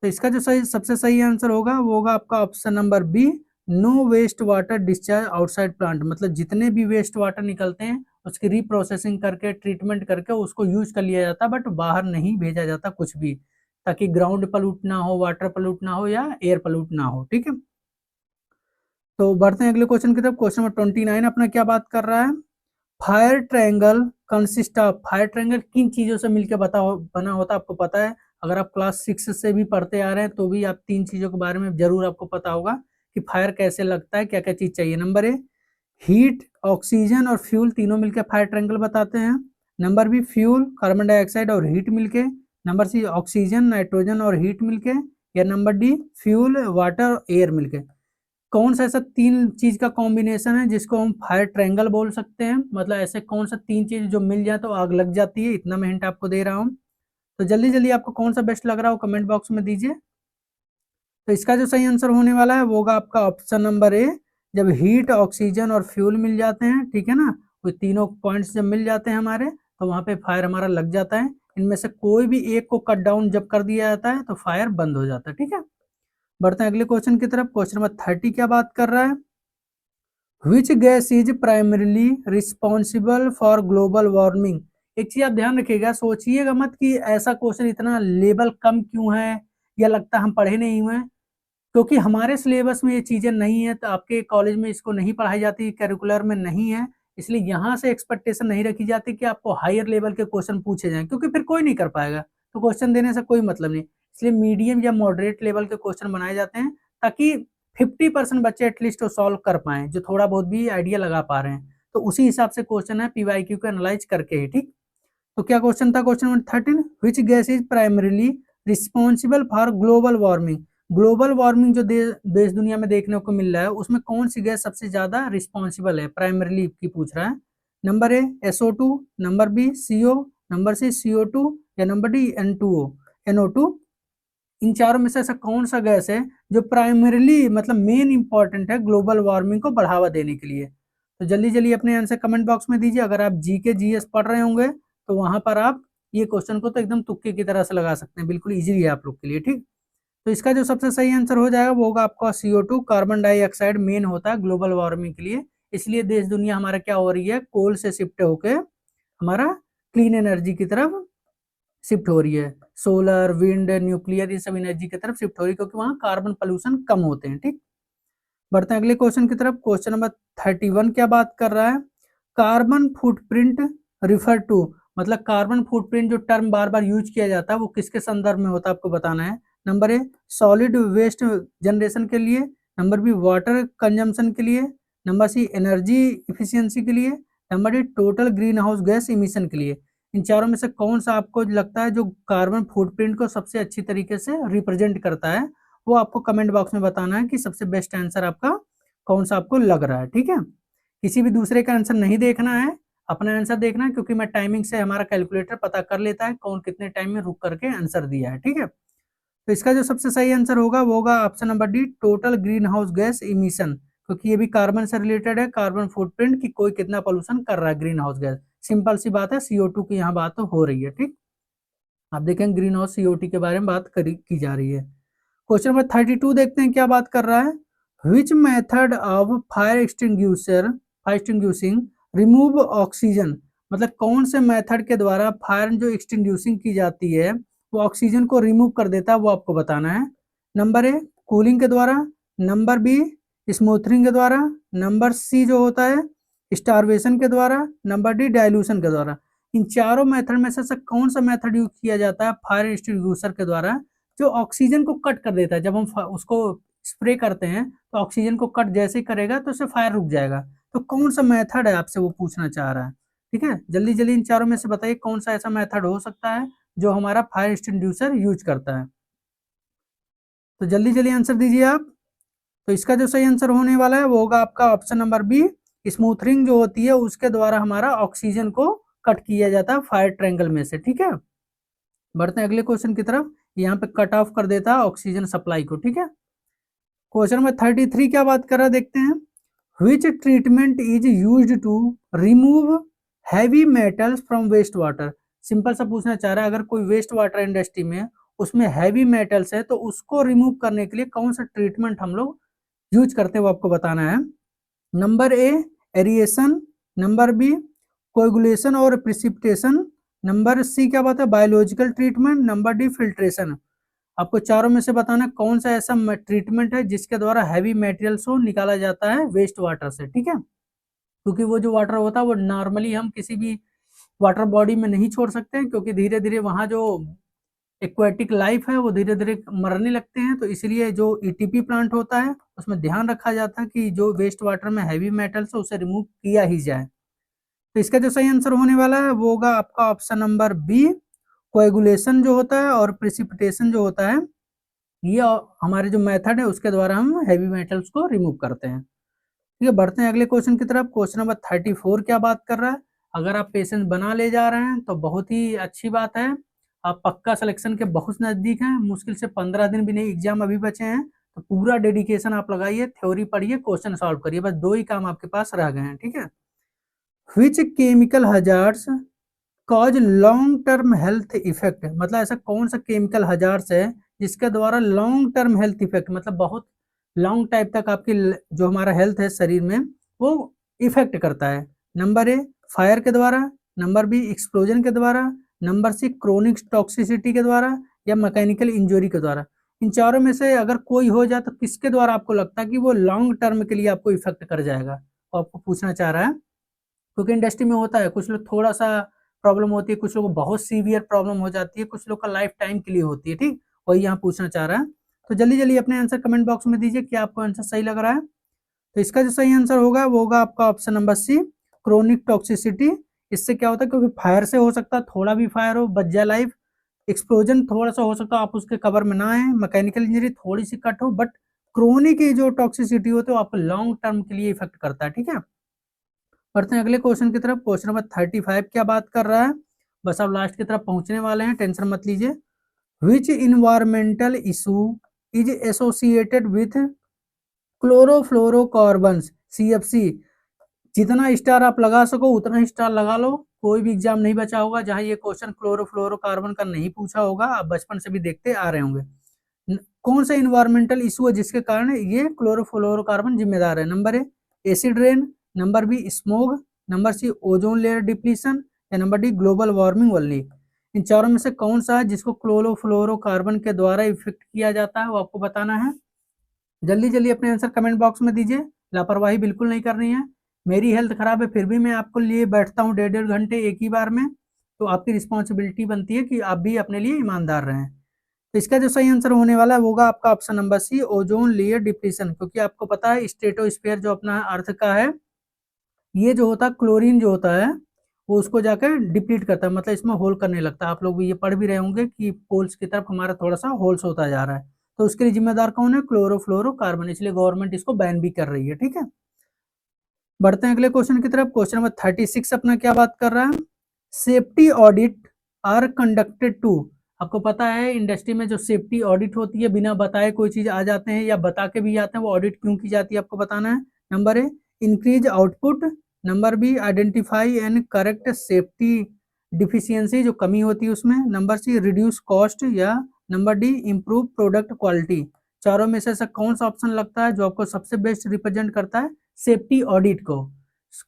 तो इसका जो सही सबसे सही आंसर होगा वो होगा आपका option number B, no waste water discharge outside plant. मतलब जितने भी वेस्ट वाटर निकलते हैं उसकी रिप्रोसेसिंग करके ट्रीटमेंट करके उसको यूज कर लिया जाता है, बट बाहर नहीं भेजा जाता कुछ भी, ताकि ग्राउंड पलूट ना हो, वाटर पलूट ना हो या एयर पलूट ना हो। ठीक है, तो बढ़ते हैं अगले क्वेश्चन की तरफ। क्वेश्चन नंबर 29 अपना क्या बात कर रहा है, fire triangle consist of. Fire triangle किन चीजों से मिलकर बना होता है, आपको पता है। अगर आप क्लास 6 से भी पढ़ते आ रहे हैं तो भी आप 3 चीजों के बारे में जरूर आपको पता होगा कि फायर कैसे लगता है, क्या क्या चीज चाहिए। नंबर ए हीट, ऑक्सीजन और फ्यूल तीनों मिलकर फायर ट्रायंगल बताते हैं। Number B fuel, carbon dioxide और हीट मिलके। नंबर सी ऑक्सीजन, नाइट्रोजन और हीट मिलके। या नंबर डी फ्यूल, वाटर और एयर मिलके। कौन सा ऐसा 3 चीज का कॉम्बिनेशन है जिसको हम फायर ट्रायंगल बोल सकते हैं, मतलब ऐसे कौन सा 3 चीज जो मिल जाए तो आग लग जाती है, इतना मैं हिंट आपको दे रहा हूँ। तो जल्दी जल्दी आपको कौन सा बेस्ट लग रहा है वो कमेंट बॉक्स में दीजिए। तो इसका जो सही आंसर होने वाला है वो होगा आपका ऑप्शन नंबर ए। जब हीट, ऑक्सीजन और फ्यूल मिल जाते हैं, ठीक है ना, वो तीनों पॉइंट्स जब मिल जाते हैं हमारे, तो वहां पे फायर हमारा लग जाता है। इनमें से कोई भी एक को कट डाउन जब कर दिया जाता है तो फायर बंद हो जाता है, ठीक है। बढ़ते हैं अगले क्वेश्चन की तरफ। क्वेश्चन नंबर 30 क्या बात कर रहा है, which gas is primarily responsible for global warming. एक चीज आप ध्यान रखिएगा, सोचिएगा मत कि ऐसा क्वेश्चन इतना लेवल कम क्यों है, या लगता हम पढ़े नहीं हुए हैं। क्योंकि हमारे सिलेबस में ये चीजें नहीं है, तो आपके कॉलेज में इसको नहीं पढ़ाई जाती, करिकुलर में नहीं है, इसलिए यहाँ से एक्सपेक्टेशन नहीं रखी जाती कि आपको हायर लेवल के क्वेश्चन पूछे जाएं, क्योंकि फिर कोई नहीं कर पाएगा, तो क्वेश्चन देने से कोई मतलब नहीं। इसलिए मीडियम या मॉडरेट लेवल के क्वेश्चन बनाए जाते हैं, ताकि 50% बच्चे एटलीस्ट तो सॉल्व कर पाए, जो थोड़ा बहुत भी आइडिया लगा पा रहे हैं। तो उसी हिसाब से क्वेश्चन है, पीवाईक्यू को एनालाइज करके ही, ठीक। तो क्या क्वेश्चन था, question number 13, which gas is primarily responsible for global warming. Global warming जो देश दुनिया में देखने को मिल रहा है, उसमें कौन सी गैस सबसे ज्यादा रिस्पॉन्सिबल है, प्राइमरीली की पूछ रहा है। Number A SO2, number B CO, number C CO2, या नंबर डी NO2। इन चारों में से ऐसा कौन सा गैस है जो प्राइमरीली मतलब मेन इंपॉर्टेंट है ग्लोबल वार्मिंग को बढ़ावा देने के लिए। तो जल्दी जल्दी अपने आंसर कमेंट बॉक्स में दीजिए। अगर आप जीके जीएस पढ़ रहे होंगे तो वहां पर आप ये क्वेश्चन को तो एकदम तुक्के की तरह से लगा सकते हैं, बिल्कुल इजीली है आप लोग के लिए, ठीक। तो इसका जो सबसे सही आंसर हो जाएगा वो होगा आपका CO2, कार्बन डाइऑक्साइड मेन होता है ग्लोबल वार्मिंग के लिए। इसलिए देश दुनिया हमारा क्या हो रही है, कोल से शिफ्ट होके हमारा क्लीन एनर्जी की तरफ शिफ्ट हो रही है। सोलर, विंड, न्यूक्लियर, ये सब एनर्जी की तरफ शिफ्ट हो रही है, क्योंकि वहां कार्बन पोल्यूशन कम होते हैं, ठीक। बढ़ते हैं अगले क्वेश्चन की तरफ। क्वेश्चन नंबर 31 क्या बात कर रहा है, कार्बन फुटप्रिंट रिफर टू। मतलब कार्बन फुटप्रिंट जो टर्म बार बार यूज किया जाता है वो किसके संदर्भ में होता है, आपको बताना है। Number A solid waste generation के लिए, नंबर बी वाटर कंजम्पशन के लिए, नंबर सी एनर्जी इफिशियंसी के लिए, number D total green house gas emission के लिए। इन चारों में से कौन सा आपको लगता है जो कार्बन फुटप्रिंट को सबसे अच्छी तरीके से रिप्रेजेंट करता है, वो आपको कमेंट बॉक्स में बताना है कि सबसे बेस्ट आंसर आपका कौन सा आपको लग रहा है, ठीक है। किसी भी दूसरे का आंसर नहीं देखना है, अपना आंसर देखना है, क्योंकि मैं टाइमिंग से हमारा कैलकुलेटर पता कर लेता है कौन कितने टाइम में रुक करके आंसर दिया है, ठीक है। तो इसका जो सबसे सही आंसर होगा वो होगा option number D, total green house gas emission, क्योंकि ये भी कार्बन से रिलेटेड है, कार्बन फुटप्रिंट की कोई कितना पोल्यूशन कर रहा है ग्रीन हाउस गैस। सिंपल सी बात है, CO2 की यहाँ बात तो हो रही है, ठीक। आप देखें ग्रीन हाउस CO2 के बारे में बात की जा रही है। क्वेश्चन नंबर 32 देखते हैं क्या बात कर रहा है, which method of fire extinguishing remove oxygen. मतलब कौन से मेथड के द्वारा फायर जो एक्सटिंग्विशिंग की जाती है वो ऑक्सीजन को रिमूव कर देता है, वो आपको बताना है। नंबर ए कूलिंग के द्वारा, नंबर बी स्मूथनिंग के द्वारा, नंबर सी जो होता है स्टारवेशन के द्वारा, नंबर डी डाइल्यूशन के द्वारा। इन चारों मेथड में से कौन सा मेथड यूज किया जाता है फायर एक्सटिंग्विशर के द्वारा, जो ऑक्सीजन को कट कर देता है। जब हम उसको स्प्रे करते हैं तो ऑक्सीजन को कट जैसे ही करेगा तो उससे फायर रुक जाएगा। तो कौन सा मेथड है आपसे वो पूछना चाह रहा है, ठीक है। जल्दी जल्दी इन चारों में से बताइए कौन सा ऐसा मेथड हो सकता है जो हमारा फायर एक्सटिंग्विशर यूज करता है। तो जल्दी जल्दी आंसर दीजिए आप। तो इसका जो सही आंसर होने वाला है वो होगा आपका ऑप्शन नंबर बी, स्मूथनिंग जो होती है उसके द्वारा हमारा ऑक्सीजन को कट किया जाता है फायर ट्रायंगल में से, ठीक है। बढ़ते हैं अगले क्वेश्चन की तरफ। यहाँ पे कट ऑफ कर देता है ऑक्सीजन सप्लाई को, ठीक है। क्वेश्चन नंबर 33 क्या बात कर रहा है देखते हैं, which treatment is used to remove heavy metals from waste water. Simple सा पूछना चाह रहा है, अगर कोई वेस्ट वाटर इंडस्ट्री में उसमें हैवी मेटल्स है तो उसको रिमूव करने के लिए कौन सा ट्रीटमेंट हम लोग यूज करते हैं वो आपको बताना है। Number A aeration, number B coagulation और प्रिसिपिटेशन, नंबर सी क्या बात है biological treatment, number D filtration. आपको चारों में से बताना कौन सा ऐसा ट्रीटमेंट है जिसके द्वारा हैवी मटेरियल्स को निकाला जाता है वेस्ट वाटर से, ठीक है। क्योंकि वो जो वाटर होता है वो नॉर्मली हम किसी भी वाटर बॉडी में नहीं छोड़ सकते हैं, क्योंकि धीरे धीरे वहाँ जो एक्वेटिक लाइफ है वो धीरे धीरे मरने लगते हैं। तो इसलिए जो ETP प्लांट होता है उसमें ध्यान रखा जाता है कि जो वेस्ट वाटर में हैवी मेटल्स है उसे रिमूव किया ही जाए। तो इसका जो सही आंसर होने वाला है वो होगा आपका ऑप्शन नंबर बी, कोएगुलेशन जो होता है और प्रिसिपिटेशन जो होता है, ये हमारे जो मेथड है उसके द्वारा हम हैवी मेटल्स को रिमूव करते हैं, ठीक है। बढ़ते हैं अगले क्वेश्चन की तरफ। क्वेश्चन नंबर 34 क्या बात कर रहा है, अगर आप पेशेंस बना ले जा रहे हैं तो बहुत ही अच्छी बात है। आप पक्का सिलेक्शन के बहुत नजदीक हैं, मुश्किल से 15 दिन भी नहीं, एग्जाम अभी बचे हैं, तो पूरा डेडिकेशन आप लगाइए, थ्योरी पढ़िए, क्वेश्चन सॉल्व करिए, बस 2 ही काम आपके पास रह गए हैं, ठीक है। Which chemical hazards cause long term health effect, मतलब ऐसा कौन सा केमिकल हजार्ड्स है जिसके द्वारा लॉन्ग टर्म हेल्थ इफेक्ट, मतलब बहुत लॉन्ग टाइम तक आपकी जो हमारा हेल्थ है शरीर में वो इफेक्ट करता है। नंबर ए फायर के द्वारा, नंबर बी एक्सप्लोजन के द्वारा, नंबर सी क्रोनिक टॉक्सिसिटी के द्वारा, या मैकेनिकल इंजरी के द्वारा। इन चारों में से अगर कोई हो जाए तो किसके द्वारा आपको लगता है कि वो लॉन्ग टर्म के लिए आपको इफेक्ट कर जाएगा, तो आपको पूछना चाह रहा है। क्योंकि इंडस्ट्री में होता है, कुछ लोग थोड़ा सा प्रॉब्लम होती है, कुछ लोगों को बहुत सीवियर प्रॉब्लम हो जाती है, कुछ लोग का लाइफ टाइम के लिए होती है, ठीक। वही यहाँ पूछना चाह रहा है। तो जल्दी जल्दी अपने आंसर कमेंट बॉक्स में दीजिए, क्या आपको आंसर सही लग रहा है। तो इसका जो सही आंसर होगा वो होगा आपका option number C, chronic toxicity. इससे क्या होता है, क्योंकि फायर से हो सकता है, थोड़ा भी फायर हो बच जाए लाइफ, एक्सप्लोजन थोड़ा सा हो सकता है आप उसके कवर में ना आए, मैकेनिकल इंजरी थोड़ी सी कट हो, बट क्रोनिक की जो टॉक्सिसिटी होती है वो आपको लॉन्ग टर्म के लिए इफेक्ट करता है, ठीक है। बढ़ते हैं अगले क्वेश्चन की तरफ। क्वेश्चन नंबर 35 क्या बात कर रहा है, बस आप लास्ट की तरफ पहुंचने वाले हैं, टेंशन मत लीजिए। Which environmental issue is associated with chlorofluorocarbons, CFC। जितना स्टार आप लगा सको उतना ही स्टार लगा लो, कोई भी एग्जाम नहीं बचा होगा जहां ये क्वेश्चन क्लोरोफ्लोरोकार्बन का नहीं पूछा होगा, आप बचपन से भी देखते आ रहे होंगे। कौन सा इन्वायरमेंटल इशू है जिसके कारण ये क्लोरोफ्लोरोकार्बन जिम्मेदार है। Number A acid rain, number B smog, number C ozone layer depletion, या number D global warming only. इन चारों में से कौन सा है जिसको क्लोरोफ्लोरोकार्बन के द्वारा इफेक्ट किया जाता है, वो आपको बताना है। जल्दी जल्दी अपने आंसर कमेंट बॉक्स में दीजिए, लापरवाही बिल्कुल नहीं करनी है। मेरी हेल्थ खराब है फिर भी मैं आपको लिए बैठता हूँ 1.5 घंटे एक ही बार में, तो आपकी रिस्पॉन्सिबिलिटी बनती है कि आप भी अपने लिए ईमानदार रहें। तो इसका जो सही आंसर होने वाला है वो होगा आपका option number C, ozone layer depletion. क्योंकि आपको पता है स्ट्रेटोस्फीयर जो अपना अर्थ का है, ये जो होता है क्लोरीन जो होता है वो उसको जाकर डिप्लीट करता है, मतलब इसमें होल करने लगता है। आप लोग भी ये पढ़ भी रहे होंगे कि पोल्स की तरफ हमारा थोड़ा सा होल्स होता जा रहा है, तो उसके लिए जिम्मेदार कौन है, क्लोरोफ्लोरोकार्बन, इसलिए गवर्नमेंट इसको बैन भी कर रही है, ठीक है। बढ़ते हैं अगले क्वेश्चन की तरफ। क्वेश्चन नंबर 36 अपना क्या बात कर रहा है, safety audit are conducted to. आपको पता है इंडस्ट्री में जो सेफ्टी ऑडिट होती है, बिना बताए कोई चीज आ जाते हैं या बता के भी आते हैं, वो ऑडिट क्यों की जाती है आपको बताना है। Number A increase output, number B identify and correct safety deficiency, जो कमी होती है उसमें, नंबर सी रिड्यूस कॉस्ट, या number D improve product quality. चारों में से ऐसा कौन सा ऑप्शन लगता है जो आपको सबसे बेस्ट रिप्रेजेंट करता है सेफ्टी ऑडिट को।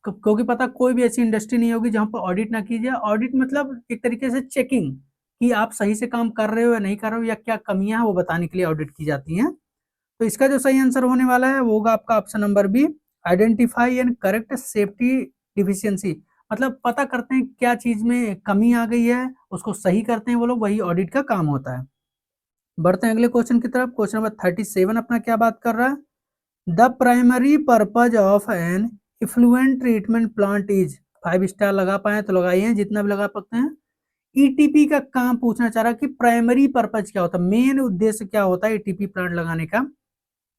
क्योंकि पता कोई भी ऐसी इंडस्ट्री नहीं होगी जहां पर ऑडिट ना की जाए। ऑडिट मतलब एक तरीके से चेकिंग कि आप सही से काम कर रहे हो या नहीं कर रहे हो, या क्या कमियां हैं वो बताने के लिए ऑडिट की जाती हैं। तो इसका जो सही आंसर होने वाला है वो होगा आपका option number B, identify and correct safety deficiency. मतलब पता करते हैं क्या चीज में कमी आ गई है, उसको सही करते हैं वो लोग, वही ऑडिट का काम होता है। बढ़ते हैं अगले क्वेश्चन की तरफ। क्वेश्चन नंबर 37 अपना क्या बात कर रहा है, the primary purpose of an effluent treatment plant is. 5 star लगा पाए तो लगाइए, जितना भी लगा सकते हैं। ईटीपी का काम पूछना चाह रहा है कि प्राइमरी पर्पज क्या होता है, मेन उद्देश्य क्या होता है ईटीपी प्लांट लगाने का।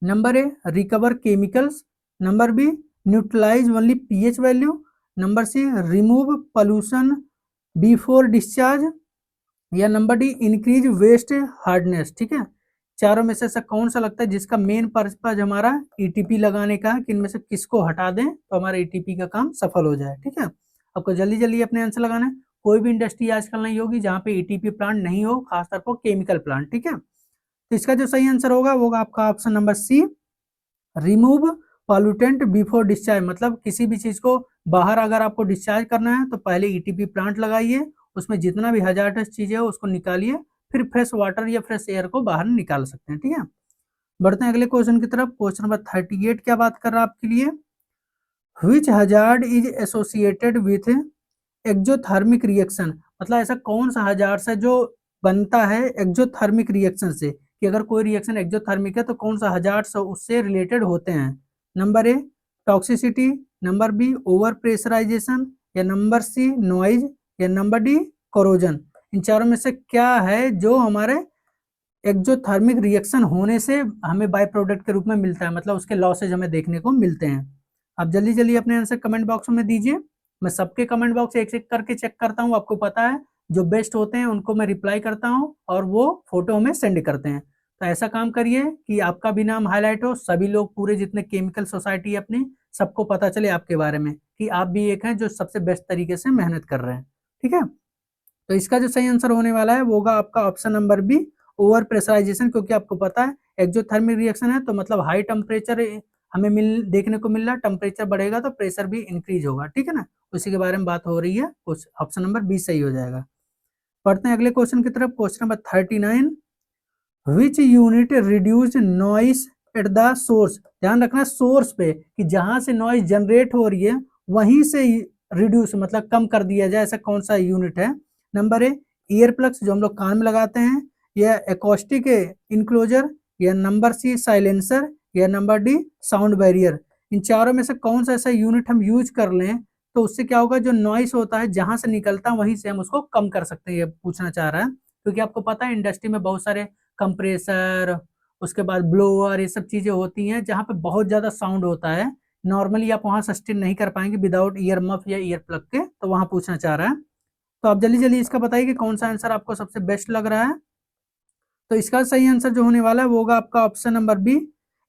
Number A recover chemicals, number B neutralise only pH value, number C remove pollution before discharge, या number D increase waste hardness, ठीक है। चारों में से ऐसा कौन सा लगता है जिसका मेन पर्पज हमारा ईटीपी लगाने का है, कि इनमें से किसको हटा दें तो हमारा ईटीपी का काम सफल हो जाए, ठीक है। आपको जल्दी जल्दी अपने आंसर लगाना है। कोई भी इंडस्ट्री आजकल नहीं होगी जहां पे ईटीपी प्लांट नहीं हो, खासतौर पर केमिकल प्लांट, ठीक है। तो इसका जो सही आंसर होगा वो आपका option number C, remove pollutant before discharge. मतलब किसी भी चीज को बाहर अगर आपको डिस्चार्ज करना है तो पहले ईटीपी प्लांट लगाइए, उसमें जितना भी हजार्डस चीज है उसको निकालिए, फिर फ्रेश वाटर या फ्रेश एयर को बाहर निकाल सकते हैं, ठीक है। बढ़ते हैं अगले क्वेश्चन की तरफ। क्वेश्चन नंबर 38 क्या बात कर रहा है आपके लिए, which hazard is associated with exothermic reaction. मतलब ऐसा कौन सा हजार्ड है जो बनता है एक्जोथर्मिक रिएक्शन से, कि अगर कोई रिएक्शन एक्जोथर्मिक है तो कौन सा हजार्ड उससे रिलेटेड होते हैं। Number A toxicity, number B over pressurization, या नंबर सी नॉइज, या नंबर डी कोरोजन। इन चारों में से क्या है जो हमारे एक्जोथर्मिक रिएक्शन होने से हमें बाय प्रोडक्ट के रूप में मिलता है, मतलब उसके लॉसेज हमें देखने को मिलते हैं। आप जल्दी जल्दी अपने आंसर कमेंट बॉक्स में दीजिए, मैं सबके कमेंट बॉक्स एक एक करके चेक करता हूँ, आपको पता है जो बेस्ट होते हैं उनको मैं रिप्लाई करता हूँ और वो फोटो हमें सेंड करते हैं। तो ऐसा काम करिए कि आपका भी नाम हाईलाइट हो, सभी लोग पूरे जितने केमिकल सोसाइटी है अपनी, सबको पता चले आपके बारे में कि आप भी एक हैं जो सबसे बेस्ट तरीके से मेहनत कर रहे हैं। ठीक है, तो इसका जो सही आंसर होने वाला है वो होगा आपका option number B, over pressurization. क्योंकि आपको पता है एक्जोथर्मिक रिएक्शन है तो मतलब हाई टेम्परेचर हमें देखने को मिल रहा है, टेम्परेचर बढ़ेगा तो प्रेशर भी इंक्रीज होगा। ठीक है ना, उसी के बारे में बात हो रही है, ऑप्शन नंबर बी सही हो जाएगा। पढ़ते हैं अगले क्वेश्चन की तरफ। Question number 39, which unit reduce noise at the source. ध्यान रखना सोर्स पे कि जहां से नॉइस जनरेट हो रही है वहीं से रिड्यूस मतलब कम कर दिया जाए, ऐसा कौन सा यूनिट है। नंबर ए ईयर प्लग्स जो हम लोग कान में लगाते हैं, या एकॉस्टिक इनक्लोजर, या नंबर सी साइलेंसर, या नंबर डी साउंड बैरियर। इन चारों में से कौन सा ऐसा यूनिट हम यूज कर लें तो उससे क्या होगा, जो नॉइस होता है जहां से निकलता है वहीं से हम उसको कम कर सकते हैं, ये पूछना चाह रहा है। क्योंकि आपको पता है इंडस्ट्री में बहुत सारे कंप्रेसर, उसके बाद ब्लोअर, ये सब चीजें होती हैं जहाँ पे बहुत ज्यादा साउंड होता है। नॉर्मली आप वहाँ सस्टेन नहीं कर पाएंगे विदाउट ईयर मफ या ईयर प्लग के, तो वहाँ पूछना चाह रहा है। तो आप जल्दी जल्दी इसका बताइए कि कौन सा आंसर आपको सबसे बेस्ट लग रहा है। तो इसका सही आंसर जो होने वाला है वो होगा आपका option number B,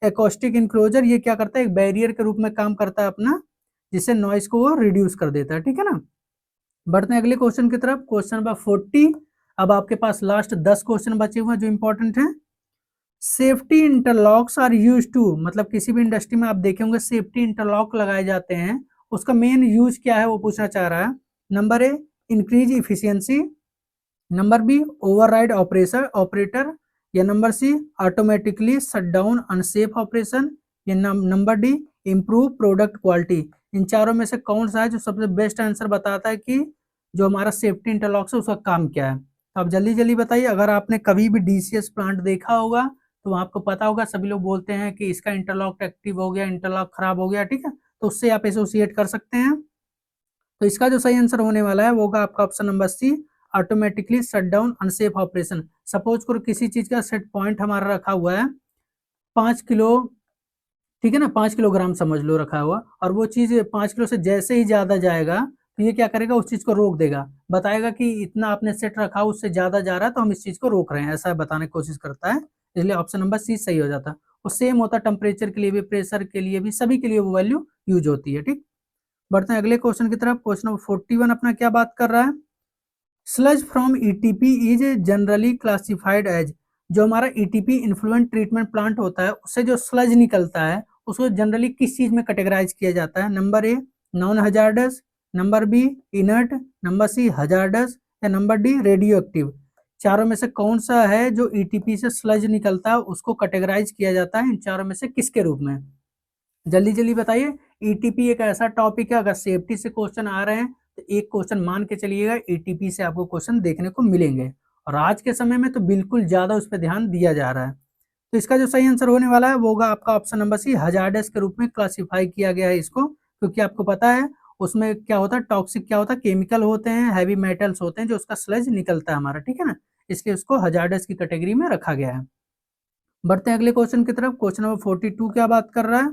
acoustic enclosure. ये क्या करता है, एक बैरियर के रूप में काम करता है अपना, जिससे नॉइस को वो रिड्यूस कर देता है। ठीक है ना, बढ़ते हैं अगले क्वेश्चन की तरफ। Question number 40। अब आपके पास लास्ट 10 क्वेश्चन बचे हुए हैं जो इंपॉर्टेंट हैं। Safety interlocks are use to, मतलब किसी भी इंडस्ट्री में आप देखे होंगे सेफ्टी इंटरलॉक लगाए जाते हैं, उसका मेन यूज क्या है वो पूछना चाह रहा है। Number A increase efficiency, number B override operation operator, या number C automatically shut down unsafe operation, या number D improve product quality. इन चारों में से कौन सा है जो सबसे बेस्ट आंसर बताता है कि जो हमारा सेफ्टी इंटरलॉक है उसका काम क्या है। तो आप जल्दी जल्दी बताइए। अगर आपने कभी भी डीसीएस प्लांट देखा होगा तो आपको पता होगा, सभी लोग बोलते हैं कि इसका इंटरलॉक एक्टिव हो गया, इंटरलॉक खराब हो गया। ठीक है, तो उससे आप एसोसिएट कर सकते हैं। तो इसका जो सही आंसर होने वाला है वो होगा आपका option number C, automatically shut down unsafe operation. Suppose करो किसी चीज का सेट पॉइंट हमारा रखा हुआ है 5 किलो, ठीक है ना, 5 किलोग्राम समझ लो रखा हुआ, और वो चीज 5 किलो से जैसे ही ज्यादा जाएगा तो ये क्या करेगा, उस चीज को रोक देगा, बताएगा कि इतना आपने सेट रखा उससे ज्यादा जा रहा है तो हम इस चीज को रोक रहे हैं, ऐसा बताने की कोशिश करता है। इसलिए ऑप्शन नंबर सी सही हो जाता है। और सेम होता है टेम्परेचर के लिए भी, प्रेशर के लिए भी, सभी के लिए वो वैल्यू यूज होती है। ठीक, बढ़ते हैं अगले क्वेश्चन की तरफ। क्वेश्चन नंबर 41 अपना क्या बात कर रहा है। Sludge from ETP is generally classified as. जो हमारा ईटीपी इन्फ्लुएंट ट्रीटमेंट प्लांट होता है उससे जो स्लज निकलता है उसको जनरली किस चीज में कैटेगराइज किया जाता है। Number A non hazardous, number B inert, number C hazardous, या नंबर डी रेडियो एक्टिव। चारों में से कौन सा है जो ईटीपी से स्लज निकलता है उसको कैटेगराइज किया जाता है इन चारों में से किसके रूप में। जल्दी जल्दी बताइए। ईटीपी एक ऐसा टॉपिक है, अगर सेफ्टी से क्वेश्चन आ रहे हैं तो एक क्वेश्चन मान के चलिएगा ईटीपी से आपको क्वेश्चन देखने को मिलेंगे, और आज के समय में तो बिल्कुल ज्यादा उस पर ध्यान दिया जा रहा है। तो इसका जो सही आंसर होने वाला है वो होगा आपका ऑप्शन नंबर सी, हजार्डस के रूप में क्लासिफाई किया गया है इसको। क्योंकि आपको पता है उसमें क्या होता है, टॉक्सिक क्या होता है, केमिकल होते हैं, हैवी मेटल्स होते हैं जो उसका स्लज निकलता है हमारा। ठीक है ना, इसलिए उसको हजार्डस की कैटेगरी में रखा गया है। बढ़ते हैं अगले क्वेश्चन की तरफ। क्वेश्चन नंबर 42 क्या बात कर रहा है।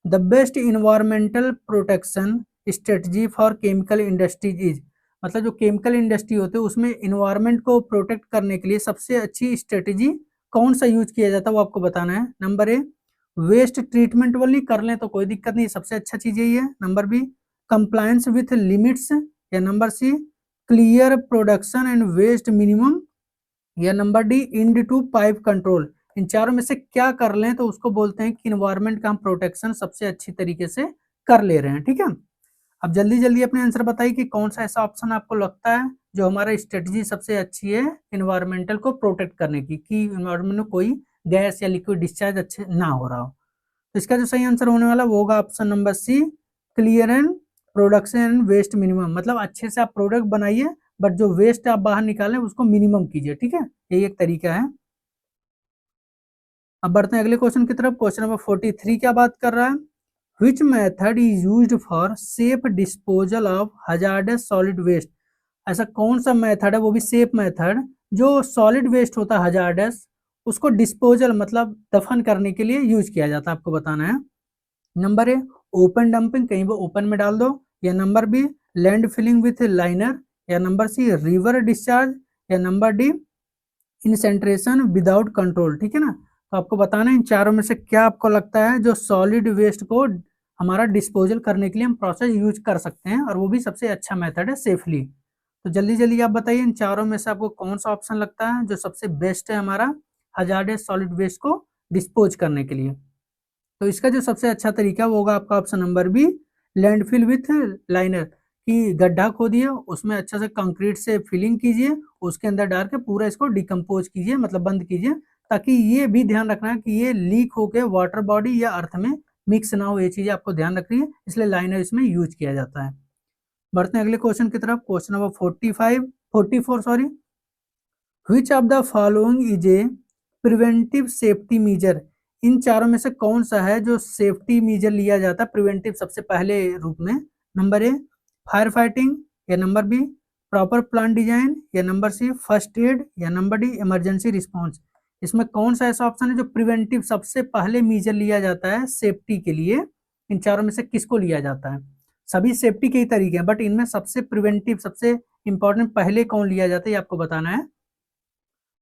The best environmental protection strategy for chemical industries is, मतलब जो केमिकल इंडस्ट्री होते हैं उसमें इन्वायरमेंट को प्रोटेक्ट करने के लिए सबसे अच्छी स्ट्रेटजी कौन सा यूज किया जाता है वो आपको बताना है। नंबर ए वेस्ट ट्रीटमेंट वाली कर लें तो कोई दिक्कत नहीं, सबसे अच्छा चीज यही है। Number B compliance with limits, या number C clear production and waste minimum, या number D end to pipe control. इन चारों में से क्या कर लें तो उसको बोलते हैं कि इन्वायरमेंट का हम प्रोटेक्शन सबसे अच्छी तरीके से कर ले रहे हैं। ठीक है, अब जल्दी जल्दी अपने आंसर बताइए कि कौन सा ऐसा ऑप्शन आपको लगता है जो हमारा स्ट्रेटजी सबसे अच्छी है इन्वायरमेंटल को प्रोटेक्ट करने की, कि इन्वायरमेंट में कोई गैस या लिक्विड डिस्चार्ज अच्छे ना हो रहा हो। तो इसका जो सही आंसर होने वाला वो होगा option number C, clear and production and waste minimum. मतलब अच्छे से आप प्रोडक्ट बनाइए बट जो वेस्ट आप बाहर निकालें उसको मिनिमम कीजिए। ठीक है, यही एक तरीका है। अब बढ़ते हैं अगले क्वेश्चन की तरफ। क्वेश्चन नंबर 43 क्या बात कर रहा है। Which method is used for safe disposal of hazardous solid waste. ऐसा कौन सा मेथड है, वो भी सेफ मेथड, जो सॉलिड वेस्ट होता है हजार्डस उसको डिस्पोजल मतलब दफन करने के लिए यूज किया जाता है, आपको बताना है। नंबर ए ओपन डंपिंग, कहीं वो ओपन में डाल दो, या number B land filling with liner, या नंबर सी रिवर डिस्चार्ज, या number D incineration without control. ठीक है ना, तो आपको बताना है इन चारों में से क्या आपको लगता है जो सॉलिड वेस्ट को हमारा डिस्पोजल करने के लिए हम प्रोसेस यूज कर सकते हैं, और वो भी सबसे अच्छा मेथड है सेफली। तो जल्दी जल्दी आप बताइए इन चारों में से आपको कौन सा ऑप्शन लगता है जो सबसे बेस्ट है हमारा हजार्डस सॉलिड वेस्ट को डिस्पोज करने के लिए। तो इसका जो सबसे अच्छा तरीका वो होगा आपका option number B, landfill with liner, कि गड्ढा खोदिए, उसमें अच्छा से कंक्रीट से फिलिंग कीजिए, उसके अंदर डाल के पूरा इसको डिकम्पोज कीजिए, मतलब बंद कीजिए, ताकि ये भी ध्यान रखना है कि ये लीक होके वाटर बॉडी या अर्थ में मिक्स ना हो। ये चीजें आपको ध्यान रखनी है, इसलिए लाइनर इसमें यूज किया जाता है। बढ़ते हैं अगले क्वेश्चन की तरफ। Question number 44 sorry. Which of the following is a preventive safety measure, इन चारों में से कौन सा है जो सेफ्टी मेजर लिया जाता है प्रिवेंटिव सबसे पहले रूप में। नंबर ए फायर फाइटिंग, या number B proper plan design, या नंबर सी फर्स्ट एड, या नंबर डी इमरजेंसी रिस्पॉन्स। इसमें कौन सा ऐसा ऑप्शन है जो प्रिवेंटिव सबसे पहले मेजर लिया जाता है सेफ्टी के लिए, इन चारों में से किसको लिया जाता है। सभी सेफ्टी के ही तरीके हैं, बट इनमें सबसे प्रिवेंटिव सबसे इंपॉर्टेंट पहले कौन लिया जाता है ये आपको बताना है।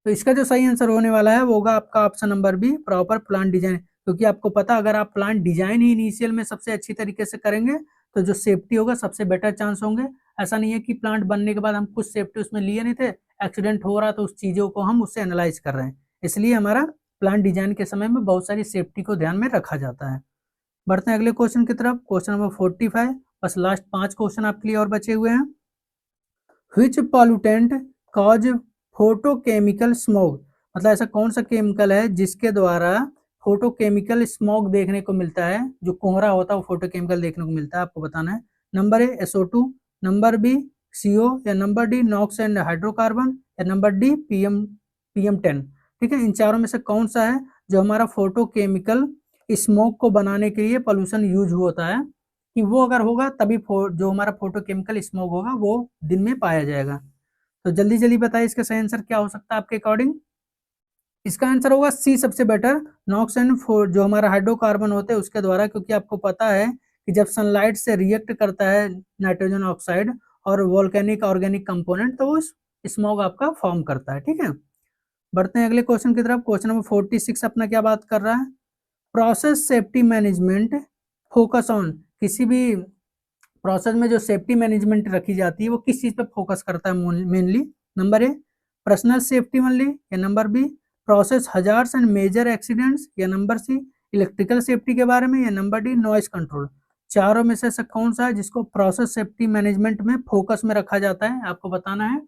तो इसका जो सही आंसर होने वाला है वो होगा आपका option number B, proper plan design. क्योंकि आपको पता अगर आप प्लान डिजाइन ही इनिशियल में सबसे अच्छी तरीके से करेंगे तो जो सेफ्टी होगा सबसे बेटर चांस होंगे। ऐसा नहीं है कि प्लांट बनने के बाद हम कुछ सेफ्टी उसमें लिए नहीं थे, एक्सीडेंट हो रहा तो उस चीजों को हम उससे एनालाइज कर रहे हैं, इसलिए हमारा प्लान डिजाइन के समय में बहुत सारी सेफ्टी को ध्यान में रखा जाता है। बढ़ते हैं अगले क्वेश्चन की तरफ। क्वेश्चन नंबर 45, बस लास्ट 5 क्वेश्चन आपके लिए और बचे हुए हैं। Which pollutant cause photochemical smog, मतलब ऐसा कौन सा केमिकल है जिसके द्वारा फोटोकेमिकल स्मोग देखने को मिलता है, जो कोहरा होता है वो फोटोकेमिकल देखने को मिलता है, आपको बताना है। Number A SO2, number B CO, या number D NOx and hydrocarbon, या नंबर डी PM10। ठीक है, इन चारों में से कौन सा है जो हमारा फोटोकेमिकल स्मोक को बनाने के लिए पोल्यूशन यूज होता है, कि वो अगर होगा तभी जो हमारा फोटोकेमिकल स्मोक होगा वो दिन में पाया जाएगा। तो जल्दी जल्दी बताइए इसका सही आंसर क्या हो सकता है आपके अकॉर्डिंग। इसका आंसर होगा सी सबसे बेटर, नॉक्स एंड जो हमारा हाइड्रोकार्बन होते हैं उसके द्वारा, क्योंकि आपको पता है कि जब सनलाइट से रिएक्ट करता है नाइट्रोजन ऑक्साइड और वोल्केनिक ऑर्गेनिक कंपोनेंट तो वो स्मॉग आपका फॉर्म करता है। ठीक है, बढ़ते हैं अगले क्वेश्चन की तरफ। क्वेश्चन नंबर 46 अपना क्या बात कर रहा है, process safety management focus on, किसी भी प्रोसेस में जो सेफ्टी मैनेजमेंट रखी जाती है वो किस चीज पे फोकस करता है mainly. Number A personal safety only, या number B process hazards and major accidents, या नंबर सी इलेक्ट्रिकल सेफ्टी के बारे में, या नंबर डी नॉइस कंट्रोल। चारों में से ऐसा कौन सा है जिसको प्रोसेस सेफ्टी मैनेजमेंट में फोकस में रखा जाता है, आपको बताना है।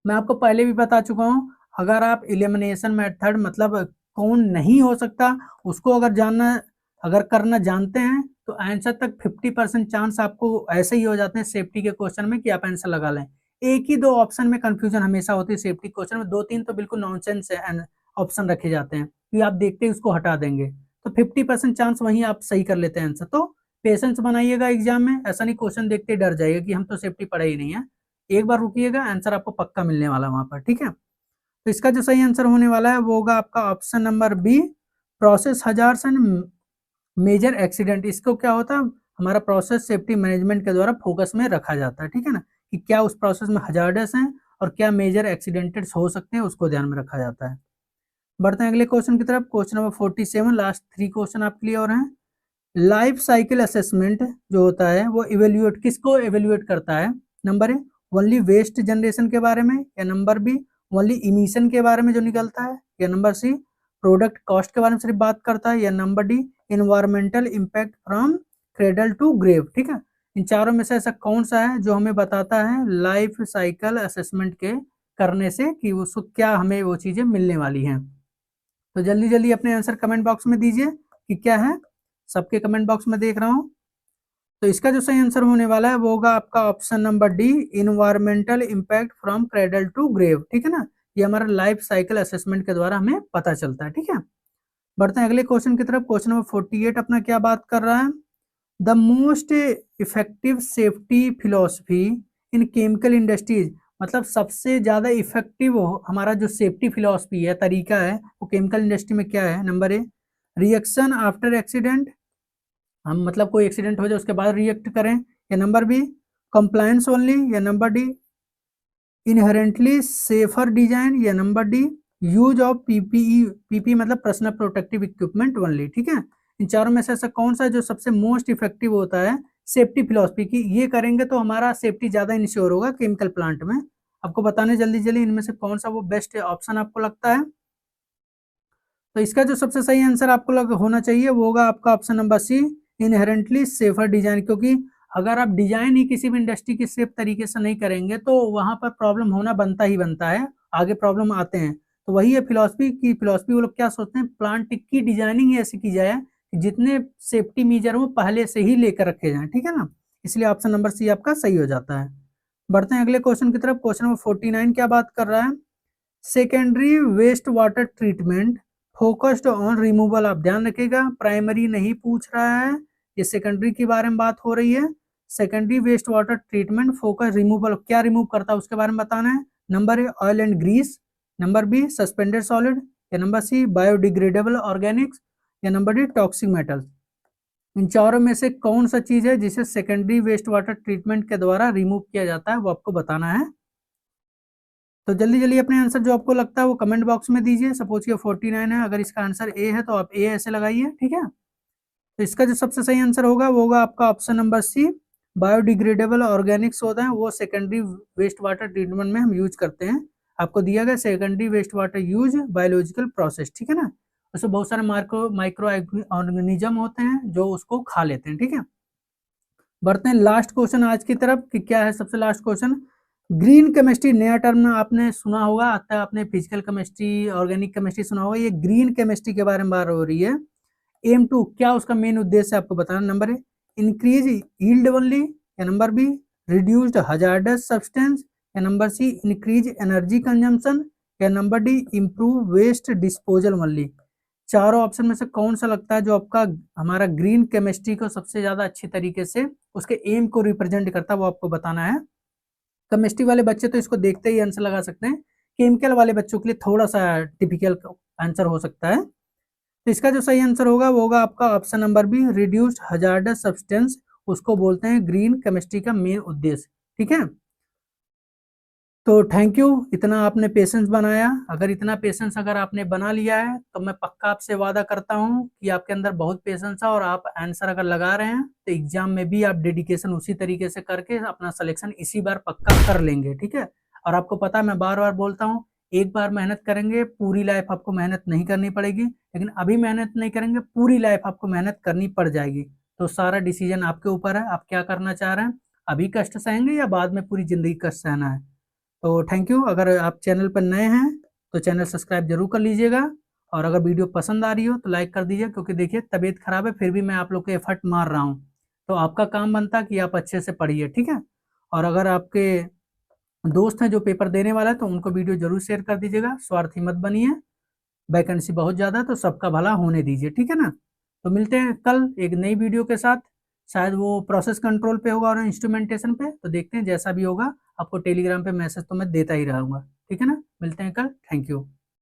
मैं आपको पहले भी बता चुका हूँ, अगर आप इलिमिनेशन मेथड मतलब कौन नहीं हो सकता उसको अगर जानना अगर करना जानते हैं तो आंसर तक 50% चांस आपको ऐसे ही हो जाते हैं सेफ्टी के क्वेश्चन में कि आप आंसर लगा लें। एक ही दो ऑप्शन में कंफ्यूजन हमेशा होती है सेफ्टी क्वेश्चन में, 2-3 तो बिल्कुल नॉनसेंस ऑप्शन रखे जाते हैं कि आप देखते ही उसको हटा देंगे, तो 50% चांस वहीं आप सही कर लेते हैं आंसर। तो पेशेंस बनाइएगा एग्जाम में, ऐसा नहीं क्वेश्चन देखते ही डर जाइएगा कि हम तो सेफ्टी पढ़े ही नहीं है। एक बार रुकिएगा, आंसर आपको पक्का मिलने वाला वहां पर। ठीक है, तो इसका जो सही आंसर होने वाला है वो होगा आपका option number B, process hazards and major accident. इसको क्या होता है हमारा प्रोसेस सेफ्टी मैनेजमेंट के द्वारा फोकस में रखा जाता है। ठीक है ना, कि क्या उस प्रोसेस में हजार्डस हैं और क्या मेजर एक्सीडेंट्स हो सकते हैं उसको ध्यान में रखा जाता है। बढ़ते हैं अगले क्वेश्चन की तरफ। क्वेश्चन नंबर 47, लास्ट 3 क्वेश्चन आपके लिए और हैं। लाइफ साइकिल असेसमेंट जो होता है वो इवेल्युएट किसको इवेल्युएट करता है। Number A only waste generation के बारे में, या नंबर बी ओनली इमिशन के बारे में जो निकलता है, या नंबर सी प्रोडक्ट कॉस्ट के बारे में सिर्फ बात करता है, या number D environmental impact from cradle to grave. ठीक है, इन चारों में से ऐसा कौन सा है जो हमें बताता है लाइफ साइकिल असेसमेंट के करने से कि उसको क्या हमें वो चीजें मिलने वाली हैं। तो जल्दी जल्दी अपने आंसर कमेंट बॉक्स में दीजिए कि क्या है, सबके कमेंट बॉक्स में देख रहा हूँ। तो इसका जो सही आंसर होने वाला है वो होगा आपका option number D, environmental impact from cradle to grave. ठीक है ना, ये हमारा लाइफ साइकिल असेसमेंट के द्वारा हमें पता चलता है। ठीक है, बढ़ते हैं अगले क्वेश्चन की तरफ। क्वेश्चन नंबर 48 अपना क्या बात कर रहा है, the most effective safety philosophy in chemical industries, मतलब सबसे ज्यादा इफेक्टिव हमारा जो सेफ्टी फिलोसफी है तरीका है वो केमिकल इंडस्ट्री में क्या है। नंबर ए रिएक्शन आफ्टर एक्सीडेंट, हम मतलब कोई एक्सीडेंट हो जाए उसके बाद रिएक्ट करें, या नंबर बी कंप्लायंस ओनली या number D inherently safer design या number D use of PPE मतलब पर्सनल प्रोटेक्टिव इक्विपमेंट ओनली। ठीक है, इन चारों में से ऐसा कौन सा जो सबसे मोस्ट इफेक्टिव होता है सेफ्टी फिलॉसफी की, ये करेंगे तो हमारा सेफ्टी ज्यादा इंश्योर होगा केमिकल प्लांट में। आपको बताने जल्दी जल्दी इनमें से कौन सा वो बेस्ट ऑप्शन आपको लगता है। तो इसका जो सबसे सही आंसर आपको होना चाहिए वो होगा आपका option number C, inherently safer design. क्योंकि अगर आप डिजाइन ही किसी भी इंडस्ट्री की सेफ तरीके से नहीं करेंगे तो वहां पर प्रॉब्लम होना बनता ही बनता है, आगे प्रॉब्लम आते हैं। तो वही है फिलॉसफी की, फिलॉसफी वो लोग क्या सोचते हैं, प्लांट की डिजाइनिंग ही ऐसी की जाए कि जितने सेफ्टी मेजर हो पहले से ही लेकर रखे जाए। ठीक है ना, इसलिए ऑप्शन नंबर सी आपका सही हो जाता है। बढ़ते हैं अगले क्वेश्चन की तरफ। क्वेश्चन नंबर 49 क्या बात कर रहा है, secondary waste water treatment focused on removal. आप ध्यान रखिएगा, प्राइमरी नहीं पूछ रहा है, ये सेकेंडरी के बारे में बात हो रही है। Secondary waste water treatment focus removal, क्या रिमूव करता है उसके बारे में बताना है। Number A oil and grease, number B suspended solid, या नंबर सी बायोडिग्रेडेबल ऑर्गेनिक्स, या नंबर डी टॉक्सिक मेटल्स। इन चारों में से कौन सा चीज है जिसे सेकेंडरी वेस्ट वाटर ट्रीटमेंट के द्वारा रिमूव किया जाता है, वो आपको बताना है। तो जल्दी जल्दी अपने आंसर जो आपको लगता है वो कमेंट बॉक्स में दीजिए। सपोज कि 49 है, अगर इसका आंसर ए है तो आप ए ऐसे लगाइए। ठीक है, तो इसका जो सबसे सही आंसर होगा वो होगा आपका option number C, biodegradable organics होता है वो सेकेंडरी वेस्ट वाटर ट्रीटमेंट में हम यूज करते हैं। आपको दिया गया secondary waste water use biological process. ठीक है ना, उसमें बहुत सारे माइक्रो ऑर्गेनिज्म होते हैं जो उसको खा लेते हैं। ठीक है, बढ़ते हैं लास्ट क्वेश्चन आज की तरफ कि क्या है सबसे लास्ट क्वेश्चन। ग्रीन केमिस्ट्री नया टर्म आपने सुना होगा, आता है आपने फिजिकल केमिस्ट्री ऑर्गेनिक केमिस्ट्री सुना होगा, ये ग्रीन केमिस्ट्री के बारे में बात हो रही है। एम टू क्या उसका मेन उद्देश्य है आपको बताना। Number A increase yield only, या number B reduced hazardous substance, या number C increase energy consumption, या number D improve waste disposal only. चारों ऑप्शन में से कौन सा लगता है जो आपका हमारा ग्रीन केमिस्ट्री को सबसे ज्यादा अच्छी तरीके से उसके एम को रिप्रेजेंट करता है, वो आपको बताना है। केमिस्ट्री वाले बच्चे तो इसको देखते ही आंसर लगा सकते हैं, केमिकल वाले बच्चों के लिए थोड़ा सा टिपिकल आंसर हो सकता है। तो इसका जो सही आंसर होगा वो होगा आपका option number B, reduced hazardous substance, उसको बोलते हैं ग्रीन केमिस्ट्री का मेन उद्देश्य। ठीक है, तो थैंक यू, इतना आपने पेशेंस बनाया। अगर इतना पेशेंस अगर आपने बना लिया है तो मैं पक्का आपसे वादा करता हूँ कि आपके अंदर बहुत पेशेंस है और आप आंसर अगर लगा रहे हैं तो एग्जाम में भी आप डेडिकेशन उसी तरीके से करके अपना सिलेक्शन इसी बार पक्का कर लेंगे। ठीक है, और आपको पता है मैं बार बार बोलता हूँ, एक बार मेहनत करेंगे पूरी लाइफ आपको मेहनत नहीं करनी पड़ेगी, लेकिन अभी मेहनत नहीं करेंगे पूरी लाइफ आपको मेहनत करनी पड़ जाएगी। तो सारा डिसीजन आपके ऊपर है, आप क्या करना चाह रहे हैं, अभी कष्ट सहेंगे या बाद में पूरी जिंदगी कष्ट सहना है। तो थैंक यू, अगर आप चैनल पर नए हैं तो चैनल सब्सक्राइब जरूर कर लीजिएगा, और अगर वीडियो पसंद आ रही हो तो लाइक कर दीजिए। क्योंकि देखिए तबीयत खराब है फिर भी मैं आप लोग को एफर्ट मार रहा हूँ, तो आपका काम बनता कि आप अच्छे से पढ़िए। ठीक है, और अगर आपके दोस्त हैं जो पेपर देने वाला है तो उनको वीडियो जरूर शेयर कर दीजिएगा, स्वार्थी मत बनिए, वैकेंसी बहुत ज़्यादा है तो सबका भला होने दीजिए। ठीक है ना, तो मिलते हैं कल एक नई वीडियो के साथ, शायद वो प्रोसेस कंट्रोल पे होगा और इंस्ट्रूमेंटेशन पे, तो देखते हैं जैसा भी होगा आपको टेलीग्राम पे मैसेज तो मैं देता ही रहूँगा। ठीक है ना, मिलते हैं कल, थैंक यू।